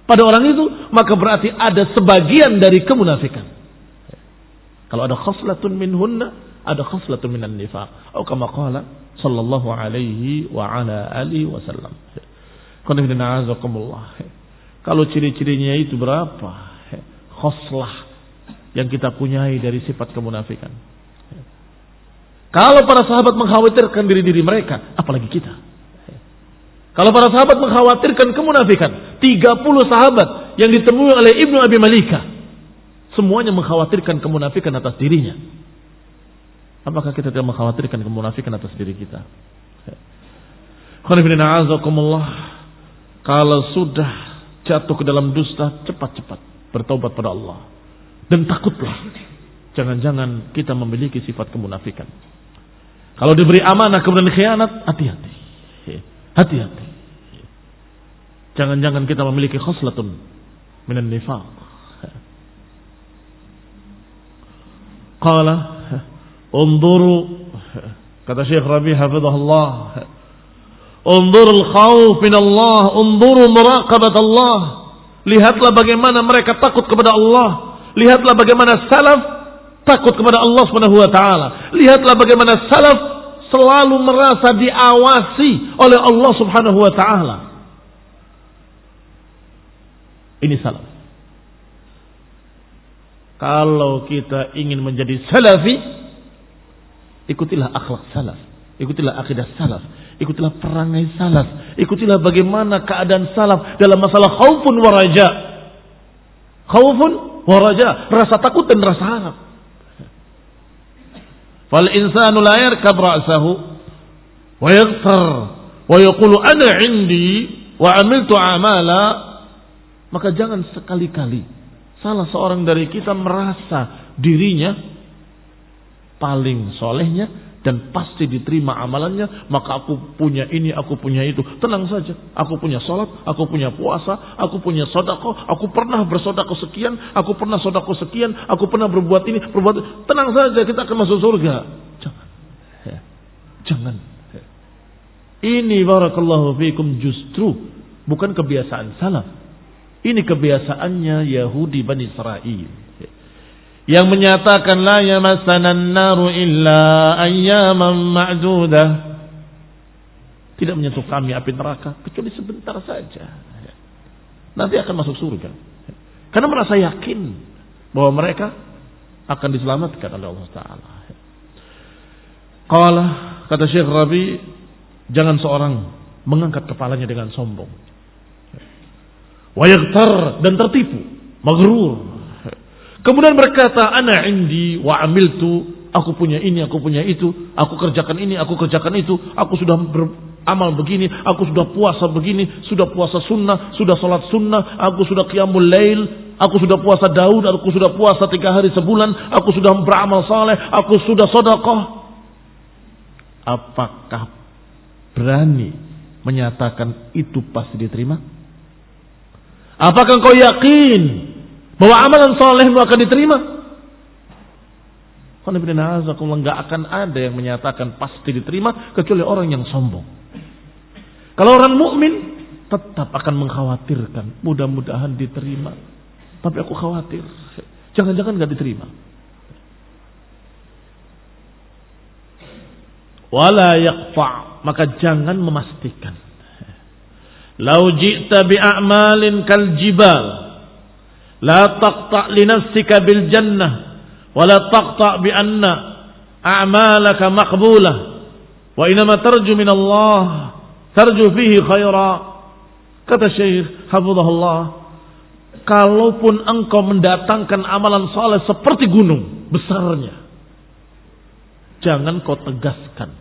pada orang itu, maka berarti ada sebagian dari kemunafikan. Kalau ada khoslatun minhunna, ada khoslatun minan nifaq. Atau kama qala sallallahu alaihi wa ala alihi wasallam. Kalau ciri-cirinya itu berapa? Khoslah, yang kita punyai dari sifat kemunafikan. Kalau para sahabat mengkhawatirkan diri mereka, apalagi kita. Kalau para sahabat mengkhawatirkan kemunafikan, 30 sahabat yang ditemui oleh Ibnu Abi Malika, semuanya mengkhawatirkan kemunafikan atas dirinya. Apakah kita tidak mengkhawatirkan kemunafikan atas diri kita? Kalau sudah jatuh ke dalam dusta, cepat-cepat bertaubat pada Allah. Dan takutlah, jangan-jangan kita memiliki sifat kemunafikan. Kalau diberi amanah kemudian khianat, hati-hati. Hati-hati. Jangan-jangan kita memiliki khoslatun minan nifaq. Qala unzuru, kata Syekh Rabi hafizahullah, unzurul khauf min Allah, unzuru muraqabat Allah. Lihatlah bagaimana mereka takut kepada Allah. Lihatlah bagaimana salaf takut kepada Allah Subhanahu wa taala. Lihatlah bagaimana salaf selalu merasa diawasi oleh Allah Subhanahu wa taala. Ini salaf. Kalau kita ingin menjadi salafi, ikutilah akhlak salaf, ikutilah akidah salaf, ikutilah perangai salaf, ikutilah bagaimana keadaan salaf dalam masalah khaufun wa raja. Khaufun wa raja, rasa takut dan rasa harap. Fal insanu la yarkab ra'sahu wa yaghtar wa yaqulu ana 'indi wa 'amiltu a'mala. Maka jangan sekali-kali salah seorang dari kita merasa dirinya paling solehnya dan pasti diterima amalannya, maka aku punya ini, aku punya itu. Tenang saja, aku punya sholat, aku punya puasa, aku punya sedekah, aku pernah bersedekah sekian, aku pernah sedekah sekian, aku pernah berbuat ini, berbuat. Tenang saja, kita akan masuk surga. Jangan, jangan. Ini barakallahu fiikum justru bukan kebiasaan salaf. Ini kebiasaannya Yahudi Bani Israel yang menyatakan la yamassanan naru illa ayyaman ma'dudah. Tidak menyentuh kami api neraka kecuali sebentar saja. Nanti akan masuk surga. Karena merasa yakin bahwa mereka akan diselamatkan oleh Allah Ta'ala. Qala, kata Syekh Rabi, jangan seorang mengangkat kepalanya dengan sombong. Wa yaghtar, dan tertipu, maghrur. Kemudian berkata, ana indi wa amiltu, aku punya ini, aku punya itu, aku kerjakan ini, aku kerjakan itu, aku sudah beramal begini, aku sudah puasa begini, sudah puasa sunnah, sudah salat sunnah, aku sudah qiyamul lail, aku sudah puasa Daud, aku sudah puasa 3 hari sebulan, aku sudah beramal saleh, aku sudah sedekah. Apakah berani menyatakan itu pasti diterima? Apakah engkau yakin bahwa amalan solehmu akan diterima? Enggak akan ada yang menyatakan pasti diterima kecuali orang yang sombong. Kalau orang mukmin tetap akan mengkhawatirkan, mudah-mudahan diterima. Tapi aku khawatir, jangan-jangan enggak diterima. Wala yaqfa', maka jangan memastikan. Lau ji'ta bi'a'malin kal jibal la taqta' li nafsika bil jannah wa la taqta' bi anna a'malaka maqbulah wa inma tarju min Allah tarju fihi khaira. Kata Syekh hafizahullah, kalaupun engkau mendatangkan amalan saleh seperti gunung besarnya, jangan kau tegaskan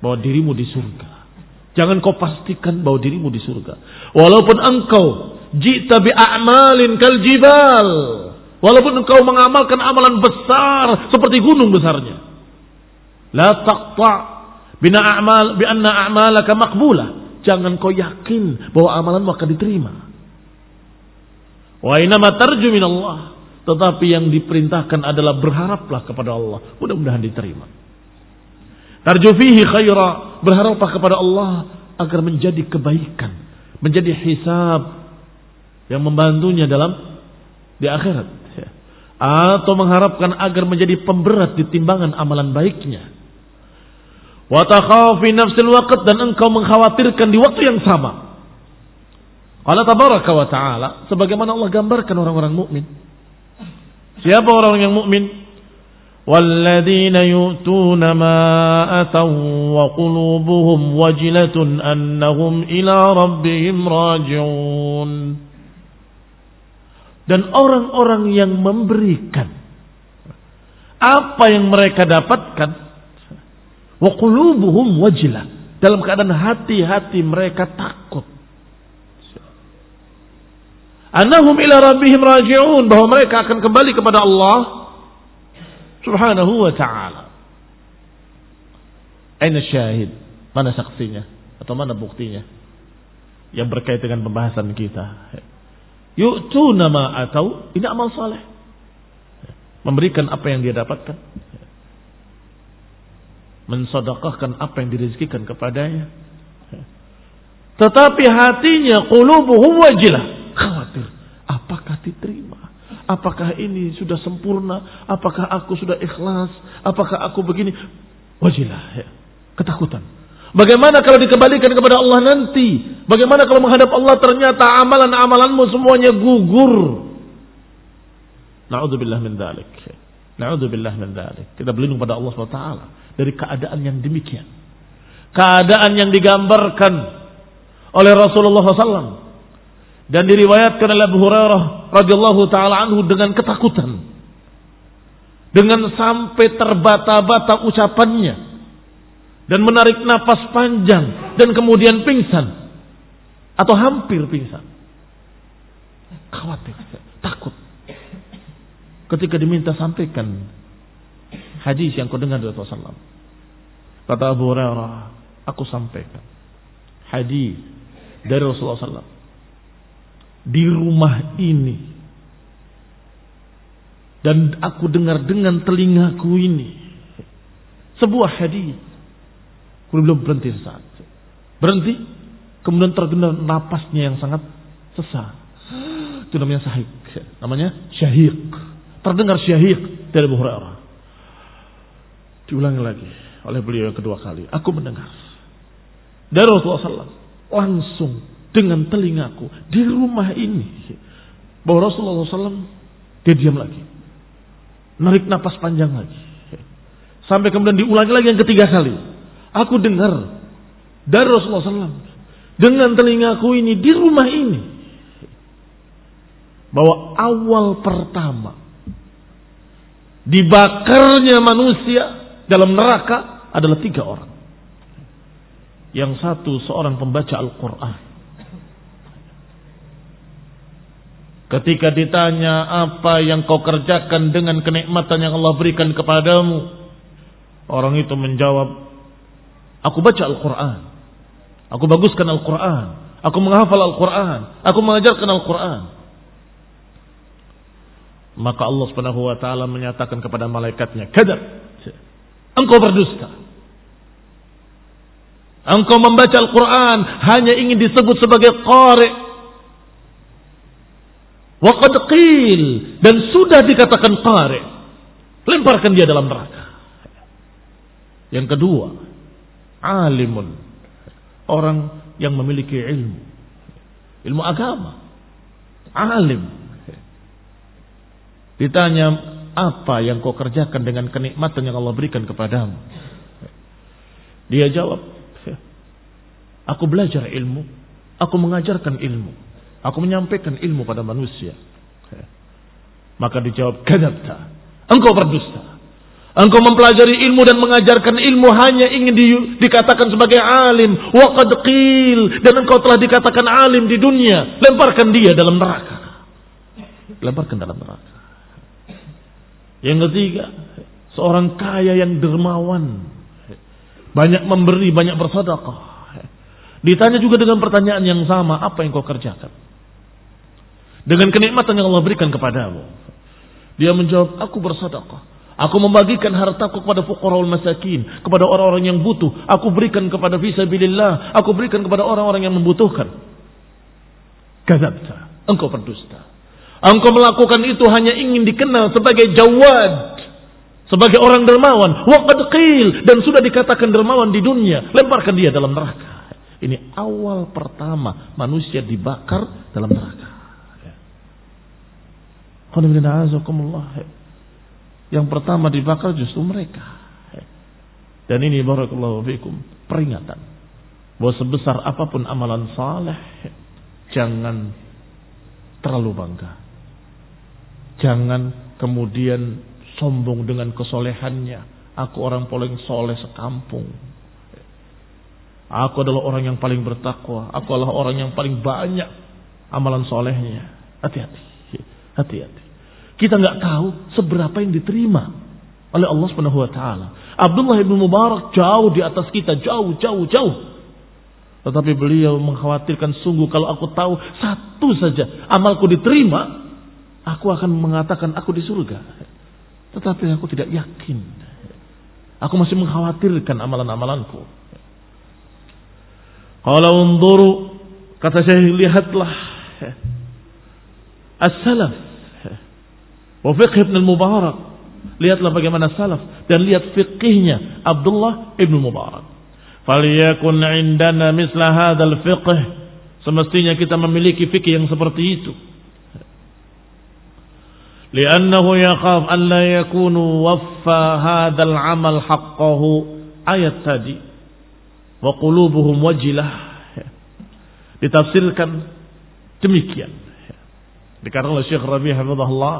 bahwa dirimu di surga. Jangan kau pastikan bahwa dirimu di surga. Walaupun engkau ji'ta bi'a'malin kal jibal, walaupun engkau mengamalkan amalan besar seperti gunung besarnya, la taqta' bi anna a'malaka maqbulah. Jangan kau yakin bahwa amalanmu akan diterima. Wa inama tarju min Allah, tetapi yang diperintahkan adalah berharaplah kepada Allah, mudah-mudahan diterima. Tarju fihi khaira, berharaplah kepada Allah agar menjadi kebaikan, menjadi hisab yang membantunya di akhirat, atau mengharapkan agar menjadi pemberat di timbangan amalan baiknya. Wa takhafi nafsil waqt, dan engkau mengkhawatirkan di waktu yang sama. Allah tabaraka wa taala, sebagaimana Allah gambarkan orang-orang mukmin. Siapa orang yang mukmin? Walladzina yu'tuna ma ataw wa qulubuhum wajilatun annahum ila rabbihim raji'un. Dan orang-orang yang memberikan apa yang mereka dapatkan, wa qulubuhum wajilah, dalam keadaan hati-hati mereka takut. Annahum ila rabbihim raji'un, bahwa mereka akan kembali kepada Allah Subhanahu wa ta'ala. Aina syahid? Mana saksinya? Atau mana buktinya? Yang berkait dengan pembahasan kita. Yu'tuna ma atau, ini amal saleh. Memberikan apa yang dia dapatkan. Mensedekahkan apa yang direzekikan kepadanya. Tetapi hatinya qulubuhum wajilah, khawatir, apakah diterima? Apakah ini sudah sempurna? Apakah aku sudah ikhlas? Apakah aku begini? Wajilah, ya. Ketakutan. Bagaimana kalau dikembalikan kepada Allah nanti? Bagaimana kalau menghadap Allah ternyata amalan-amalanmu semuanya gugur? Na'udzubillah min dzalik. Na'udzubillah min dzalik. Kita berlindung pada Allah SWT dari keadaan yang demikian. Keadaan yang digambarkan oleh Rasulullah SAW dan diriwayatkan oleh Abu Hurairah radhiyallahu taala anhu dengan ketakutan, dengan sampai terbata-bata ucapannya dan menarik napas panjang dan kemudian pingsan atau hampir pingsan. Khawatir, takut. Ketika diminta sampaikan hadis yang kau dengar dari Rasulullah, kata Abu Hurairah, aku sampaikan hadis dari Rasulullah SAW di rumah ini, dan aku dengar dengan telingaku ini sebuah hadis. Belum berhenti saat berhenti, kemudian terdengar napasnya yang sangat sesak. Itu namanya sahik, namanya syahiq. Terdengar syahiq dari Abu Hurairah. Diulangi lagi oleh beliau yang kedua kali. Aku mendengar dari Rasulullah SAW langsung dengan telingaku di rumah ini, bahwa Rasulullah SAW dia diam lagi, narik napas panjang lagi, sampai kemudian diulangi lagi yang ketiga kali. Aku dengar dari Rasulullah SAW dengan telingaku ini di rumah ini, bahwa awal pertama dibakarnya manusia dalam neraka adalah 3 orang. Yang satu seorang pembaca Al-Quran. Ketika ditanya apa yang kau kerjakan dengan kenikmatan yang Allah berikan kepadamu, orang itu menjawab, aku baca Al-Quran, aku baguskan Al-Quran, aku menghafal Al-Quran, aku mengajarkan Al-Quran. Maka Allah Subhanahu wa taala menyatakan kepada malaikatnya, kadzab, engkau berdusta. Engkau membaca Al-Quran hanya ingin disebut sebagai qari'. Wa qad qil, dan sudah dikatakan qari'. Lemparkan dia dalam neraka. Yang kedua, alimun, orang yang memiliki ilmu agama, alim. Ditanya, apa yang kau kerjakan dengan kenikmatan yang Allah berikan kepadamu? Dia jawab, aku belajar ilmu, aku mengajarkan ilmu, aku menyampaikan ilmu pada manusia. Maka dijawab, kadzabta, engkau berdusta. Engkau mempelajari ilmu dan mengajarkan ilmu hanya ingin dikatakan sebagai alim. Wa qad qil, dan engkau telah dikatakan alim di dunia. Lemparkan dia dalam neraka. Lemparkan dalam neraka. Yang ketiga, seorang kaya yang dermawan, banyak memberi, banyak bersedekah. Ditanya juga dengan pertanyaan yang sama, apa yang kau kerjakan dengan kenikmatan yang Allah berikan kepadamu? Dia menjawab, aku bersedekah, aku membagikan hartaku kepada fuqaraul masakin, kepada orang-orang yang butuh, aku berikan kepada fisabilillah, aku berikan kepada orang-orang yang membutuhkan. Kadzabta, engkau berdusta. Engkau melakukan itu hanya ingin dikenal sebagai jawad, sebagai orang dermawan. Wa qad qil, dan sudah dikatakan dermawan di dunia. Lemparkan dia dalam neraka. Ini awal pertama manusia dibakar dalam neraka. Yang pertama dibakar justru mereka. Dan ini barakallahu fikum peringatan bahwa sebesar apapun amalan saleh, jangan terlalu bangga. Jangan kemudian sombong dengan kesolehannya. Aku orang paling soleh sekampung. Aku adalah orang yang paling bertakwa. Aku adalah orang yang paling banyak amalan solehnya. Hati-hati. Hati-hati. Kita nggak tahu seberapa yang diterima oleh Allah Subhanahu wa taala. Abdullah bin Mubarak jauh di atas kita, jauh. Tetapi beliau mengkhawatirkan, sungguh kalau aku tahu satu saja amalku diterima, aku akan mengatakan aku di surga. Tetapi aku tidak yakin. Aku masih mengkhawatirkan amalan-amalanku. Kalau unzuru, kata saya, lihatlah as-salaf wa fiqh Ibn al-Mubarak. Lihatlah bagaimana salaf dan lihat fiqihnya Abdullah ibn Mubarak. Faliyakun indana misla hadzal fiqh. Semestinya kita memiliki fikih yang seperti itu. Li'annahu yakhaf an la yakunu waffa hadzal amal haqqahu. Ayat tadi wa qulubuhum wajilah ditafsirkan demikian. Dikatakan oleh Syekh Rabi' hafizahullah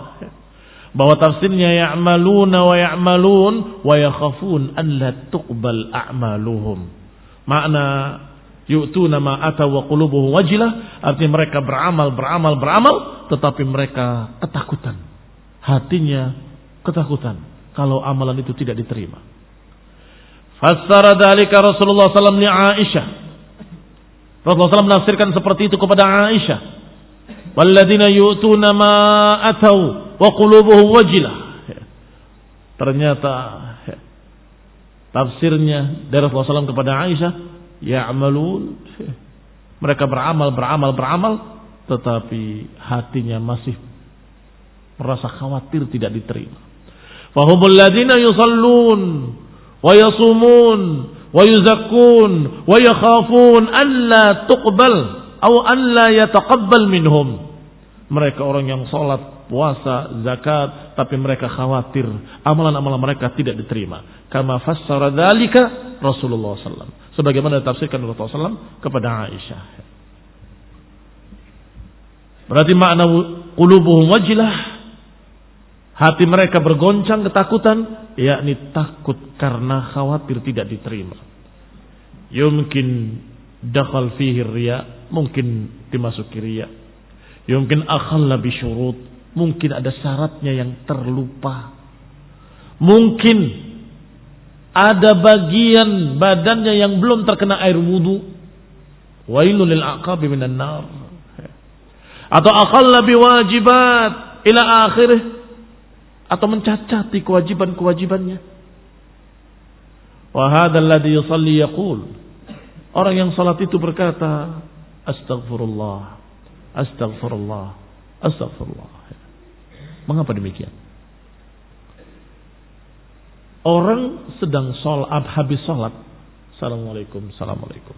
bahwa tafsirnya ya'maluna wa ya'malun wa yakhafun an la tuqbal a'maluhum. Makna yu'tuna ma ata wa qulubuhum wajilah, artinya mereka beramal tetapi mereka ketakutan. Hatinya ketakutan kalau amalan itu tidak diterima. Fassara dzalika Rasulullah sallallahu alaihi wasallam li Aisyah. Rasulullah SAW menafsirkan seperti itu kepada Aisyah. Walladzina yu'tuna ma atau wa qulubuhum wajilah. Ternyata tafsirnya dari Rasulullah SAW kepada Aisyah, ya'malun, mereka beramal, tetapi hatinya masih merasa khawatir tidak diterima. Fahumul ladzina yusallun wa yasumun wa yuzakkun wa yakhafun an la tuqbal aw an la yataqabbal minhum. Mereka orang yang salat, puasa, zakat, tapi mereka khawatir amalan-amalan mereka tidak diterima. Kama fassara dzalika Rasulullah sallallahu alaihi wasallam. Sebagaimana ditafsirkan Rasulullah sallallahu alaihi wasallam kepada Aisyah. Berarti makna qulubuhum wajilah, hati mereka bergoncang ketakutan, yakni takut karena khawatir tidak diterima. Yumkin dakhal fihi riya, mungkin dimasuki riya. Yumkin akhalla bi syurut, mungkin ada syaratnya yang terlupa. Mungkin ada bagian badannya yang belum terkena air wudu. Wailul lil aqabi minan nar. Atau akhalla bi wajibat ila akhirih, atau mencacati kewajiban-kewajibannya. Wa hadzal ladzi yusalli yaqul, orang yang salat itu berkata astaghfirullah, astaghfirullah, astaghfirullah. Mengapa demikian? Orang sedang habis salat, assalamualaikum, assalamualaikum,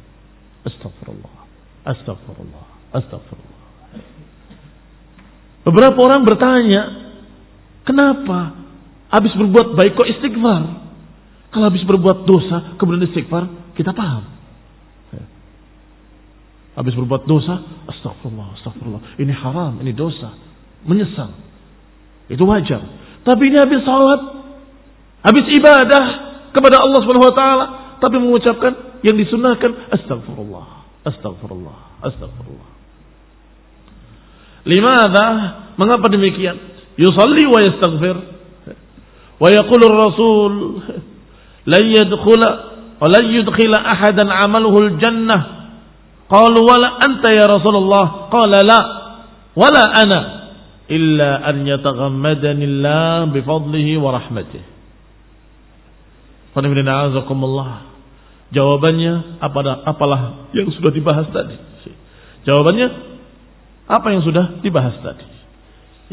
astaghfirullah, astaghfirullah, astaghfirullah. Beberapa orang bertanya, kenapa habis berbuat baik kok istighfar? Kalau habis berbuat dosa kemudian istighfar, kita paham. Habis berbuat dosa, astagfirullah, astagfirullah, ini haram, ini dosa, menyesal, itu wajar. Tapi ini habis salat, habis ibadah kepada Allah Subhanahu wa taala, tapi mengucapkan yang disunahkan astagfirullah, astagfirullah, astagfirullah. Limadha? Mengapa demikian? Yusalli wa yastaghfir wa yaqulu ar-rasul la yadkhula wa la yudkhila ahadan 'amaluhu al-jannah. Qalu wala anta ya Rasulullah? Qala la wala ana illa an yataghammadani Allah bi fadlihi wa rahmatihi. Jawabannya apalah yang sudah dibahas tadi. Jawabannya apa yang sudah dibahas tadi,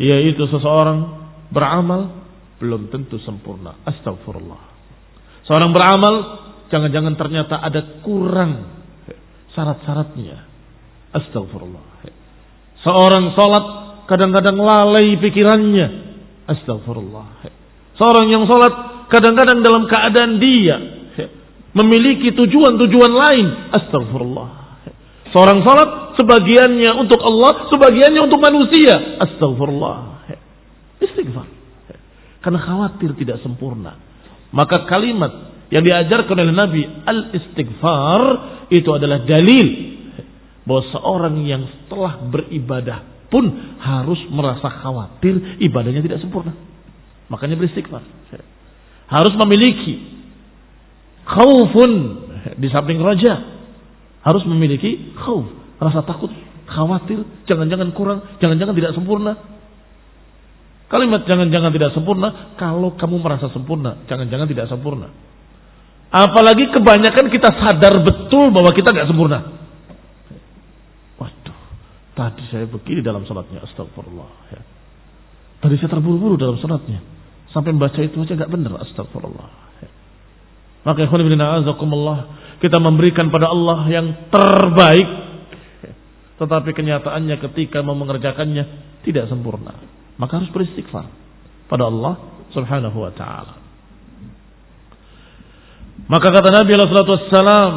yaitu seseorang beramal belum tentu sempurna. Astagfirullah. Seorang beramal jangan-jangan ternyata ada kurang syarat-syaratnya. Astagfirullah. Seorang salat kadang-kadang lalai pikirannya. Astagfirullah. Seorang yang sholat kadang-kadang dalam keadaan dia memiliki tujuan-tujuan lain. Astagfirullah. Seorang sholat sebagiannya untuk Allah, sebagiannya untuk manusia. Astagfirullah. Istighfar. Karena khawatir tidak sempurna. Maka kalimat yang diajarkan oleh Nabi al-istighfar itu adalah dalil bahwa seorang yang setelah beribadah pun harus merasa khawatir ibadahnya tidak sempurna. Makanya beristighfar. Harus memiliki khaufun di samping raja. Harus memiliki khauf, rasa takut, khawatir, jangan-jangan kurang, jangan-jangan tidak sempurna. Kalimat jangan-jangan tidak sempurna, kalau kamu merasa sempurna, jangan-jangan tidak sempurna. Apalagi kebanyakan kita sadar betul bahwa kita gak sempurna. Waduh, tadi saya begini dalam salatnya, astagfirullah. Ya. Tadi saya terburu-buru dalam salatnya, sampai membaca itu aja gak benar, astagfirullah. Ya. Maka ikhwan fillah azakumullah, kita memberikan pada Allah yang terbaik, tetapi kenyataannya ketika mau mengerjakannya tidak sempurna. Maka harus beristighfar pada Allah subhanahu wa ta'ala. Maka kata Nabi sallallahu alaihi wasallam,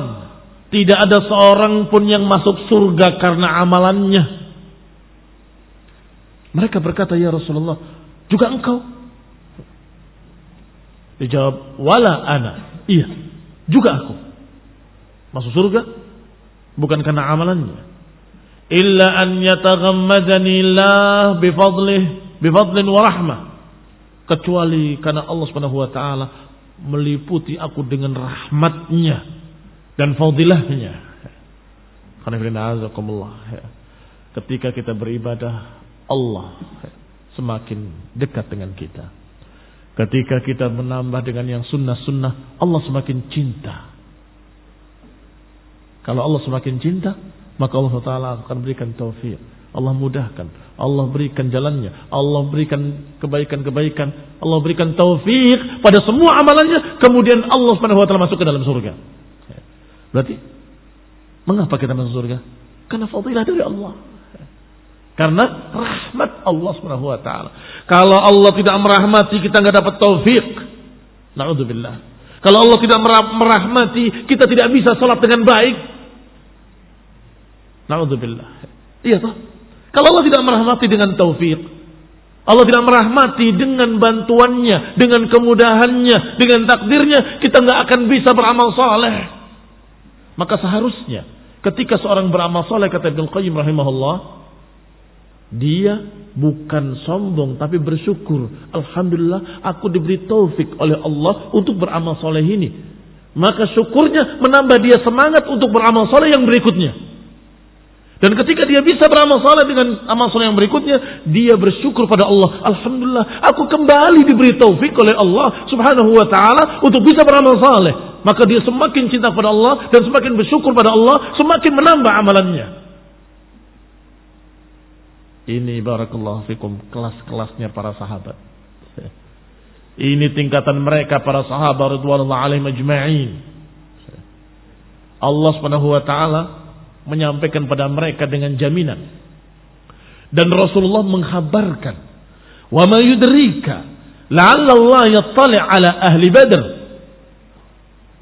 tidak ada seorang pun yang masuk surga karena amalannya. Mereka berkata, ya Rasulullah, juga engkau? Dijawab, wala ana. Iya, juga aku. Masuk surga bukan karena amalannya. Illa an yataghammadani Allah bifadlin wa rahmah. Kecuali karena Allah Subhanahu wa taala meliputi aku dengan rahmatnya dan fadilahnya. Ketika kita beribadah, Allah semakin dekat dengan kita. Ketika kita menambah dengan yang sunnah-sunnah, Allah semakin cinta. Kalau Allah semakin cinta, maka Allah Ta'ala akan berikan taufik. Allah mudahkan, Allah berikan jalannya, Allah berikan kebaikan-kebaikan, Allah berikan taufik pada semua amalannya. Kemudian Allah Subhanahu wa taala masuk ke dalam surga. Berarti mengapa kita masuk surga? Karena fadilah dari Allah. Karena rahmat Allah Subhanahu wa taala. Kalau Allah tidak merahmati, kita enggak dapat taufik. Na'udzubillah. Kalau Allah tidak merahmati, kita tidak bisa salat dengan baik. Na'udzubillah. Iya toh? Kalau Allah tidak merahmati dengan taufik, Allah tidak merahmati dengan bantuannya, dengan kemudahannya, dengan takdirnya, kita nggak akan bisa beramal saleh. Maka seharusnya ketika seorang beramal saleh, kata Ibnu Qayyim rahimahullah, dia bukan sombong tapi bersyukur. Alhamdulillah aku diberi taufik oleh Allah untuk beramal saleh ini. Maka syukurnya menambah dia semangat untuk beramal saleh yang berikutnya. Dan ketika dia bisa beramal saleh dengan amal saleh yang berikutnya, dia bersyukur pada Allah. Alhamdulillah, aku kembali diberi taufik oleh Allah Subhanahu wa taala untuk bisa beramal saleh. Maka dia semakin cinta pada Allah dan semakin bersyukur pada Allah, semakin menambah amalannya. Ini barakallahu fikum kelas-kelasnya para sahabat. Ini tingkatan mereka para sahabat radhiyallahu alaihim ajma'in. Allah Subhanahu wa taala menyampaikan pada mereka dengan jaminan. Dan Rasulullah menghabarkan, "Wa ma yudrika la'alla Allah yattali' ala ahli Badr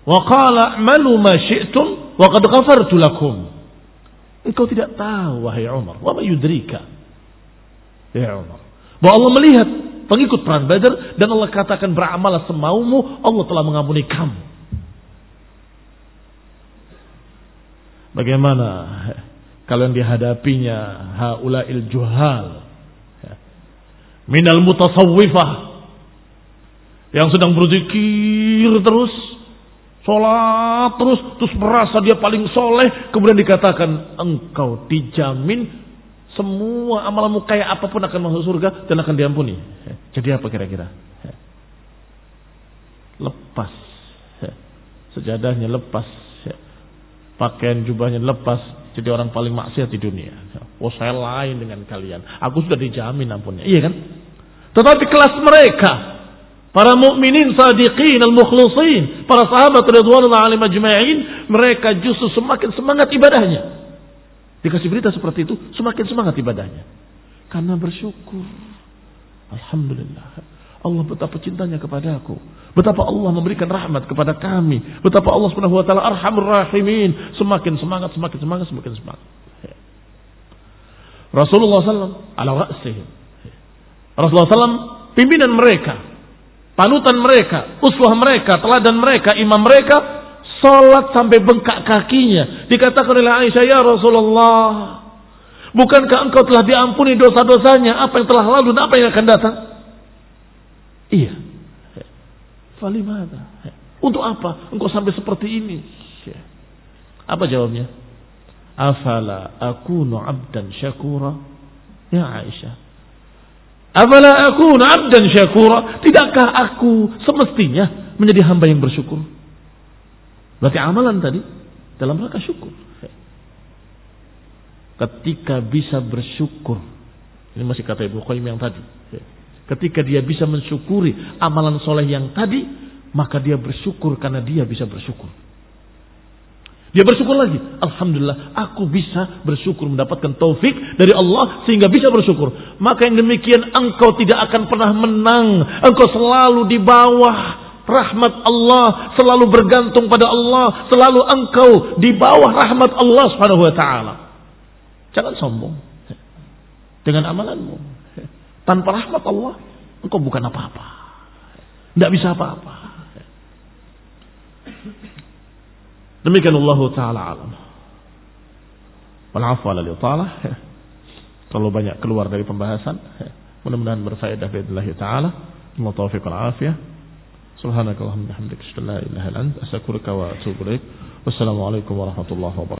wa qala a'malu ma syi'tum wa qad ghafartu lakum." Engkau tidak tahu wahai Umar, wa ma yudrika ya Umar, bahwa Allah melihat pengikut perang Badar dan Allah katakan beramal semaumu, Allah telah mengampuni kamu. Bagaimana kalau yang dihadapinya haula'il juhal minal mutasawwifah yang sedang berzikir terus, sholat terus merasa dia paling soleh, kemudian dikatakan engkau dijamin semua amalmu kayak apapun akan masuk surga dan akan diampuni. Jadi apa kira-kira? Lepas sejadahnya, lepas pakaian jubahnya, lepas jadi orang paling maksiat di dunia. Oh, saya lain dengan kalian. Aku sudah dijamin ampunnya. Iya kan? Tetapi kelas mereka, para mukminin sadiqin al-mukhlisin, para sahabat radhiyallahu alaihim ajma'in, mereka justru semakin semangat ibadahnya. Dikasih berita seperti itu, semakin semangat ibadahnya. Karena bersyukur. Alhamdulillah. Allah betapa cintanya kepadaku. Betapa Allah memberikan rahmat kepada kami. Betapa Allah Subhanahu wa taala Arhamur Rahimin. Semakin semangat. Rasulullah SAW ala ra'sihim. Rasulullah SAW pimpinan mereka, panutan mereka, uswah mereka, teladan mereka, imam mereka, salat sampai bengkak kakinya. Dikatakan oleh Aisyah, ya Rasulullah, bukankah engkau telah diampuni dosa-dosanya, apa yang telah lalu dan apa yang akan datang? Iya. Falimada? Untuk apa engkau sampai seperti ini? Apa jawabnya? Afala akunu abdan syakura? Ya Aisyah, afala akunu abdan syakura? Tidakkah aku semestinya menjadi hamba yang bersyukur? Berarti amalan tadi dalam rangka syukur. Ketika bisa bersyukur, ini masih kata Ibnu Qayyim yang tadi, ketika dia bisa mensyukuri amalan soleh yang tadi, maka dia bersyukur karena dia bisa bersyukur. Dia bersyukur lagi. Alhamdulillah, aku bisa bersyukur mendapatkan taufik dari Allah sehingga bisa bersyukur. Maka yang demikian engkau tidak akan pernah menang. Engkau selalu di bawah rahmat Allah, selalu bergantung pada Allah, selalu engkau di bawah rahmat Allah Subhanahu wa taala. Jangan sombong dengan amalanmu. Tanpa rahmat Allah, engkau bukan apa-apa. Tidak bisa apa-apa. Demikian Allah Ta'ala alam. Wal'afu ala li'talah. Terlalu banyak keluar dari pembahasan. Mudah-mudahan berfaedah bi'idnillahi ta'ala. Allah taufiq wal-afiyah. Subhanakallahumma bihamdika asyhadu an la ilaha illa anta astaghfiruka wa atubu ilaik. Wassalamualaikum warahmatullahi wabarakatuh.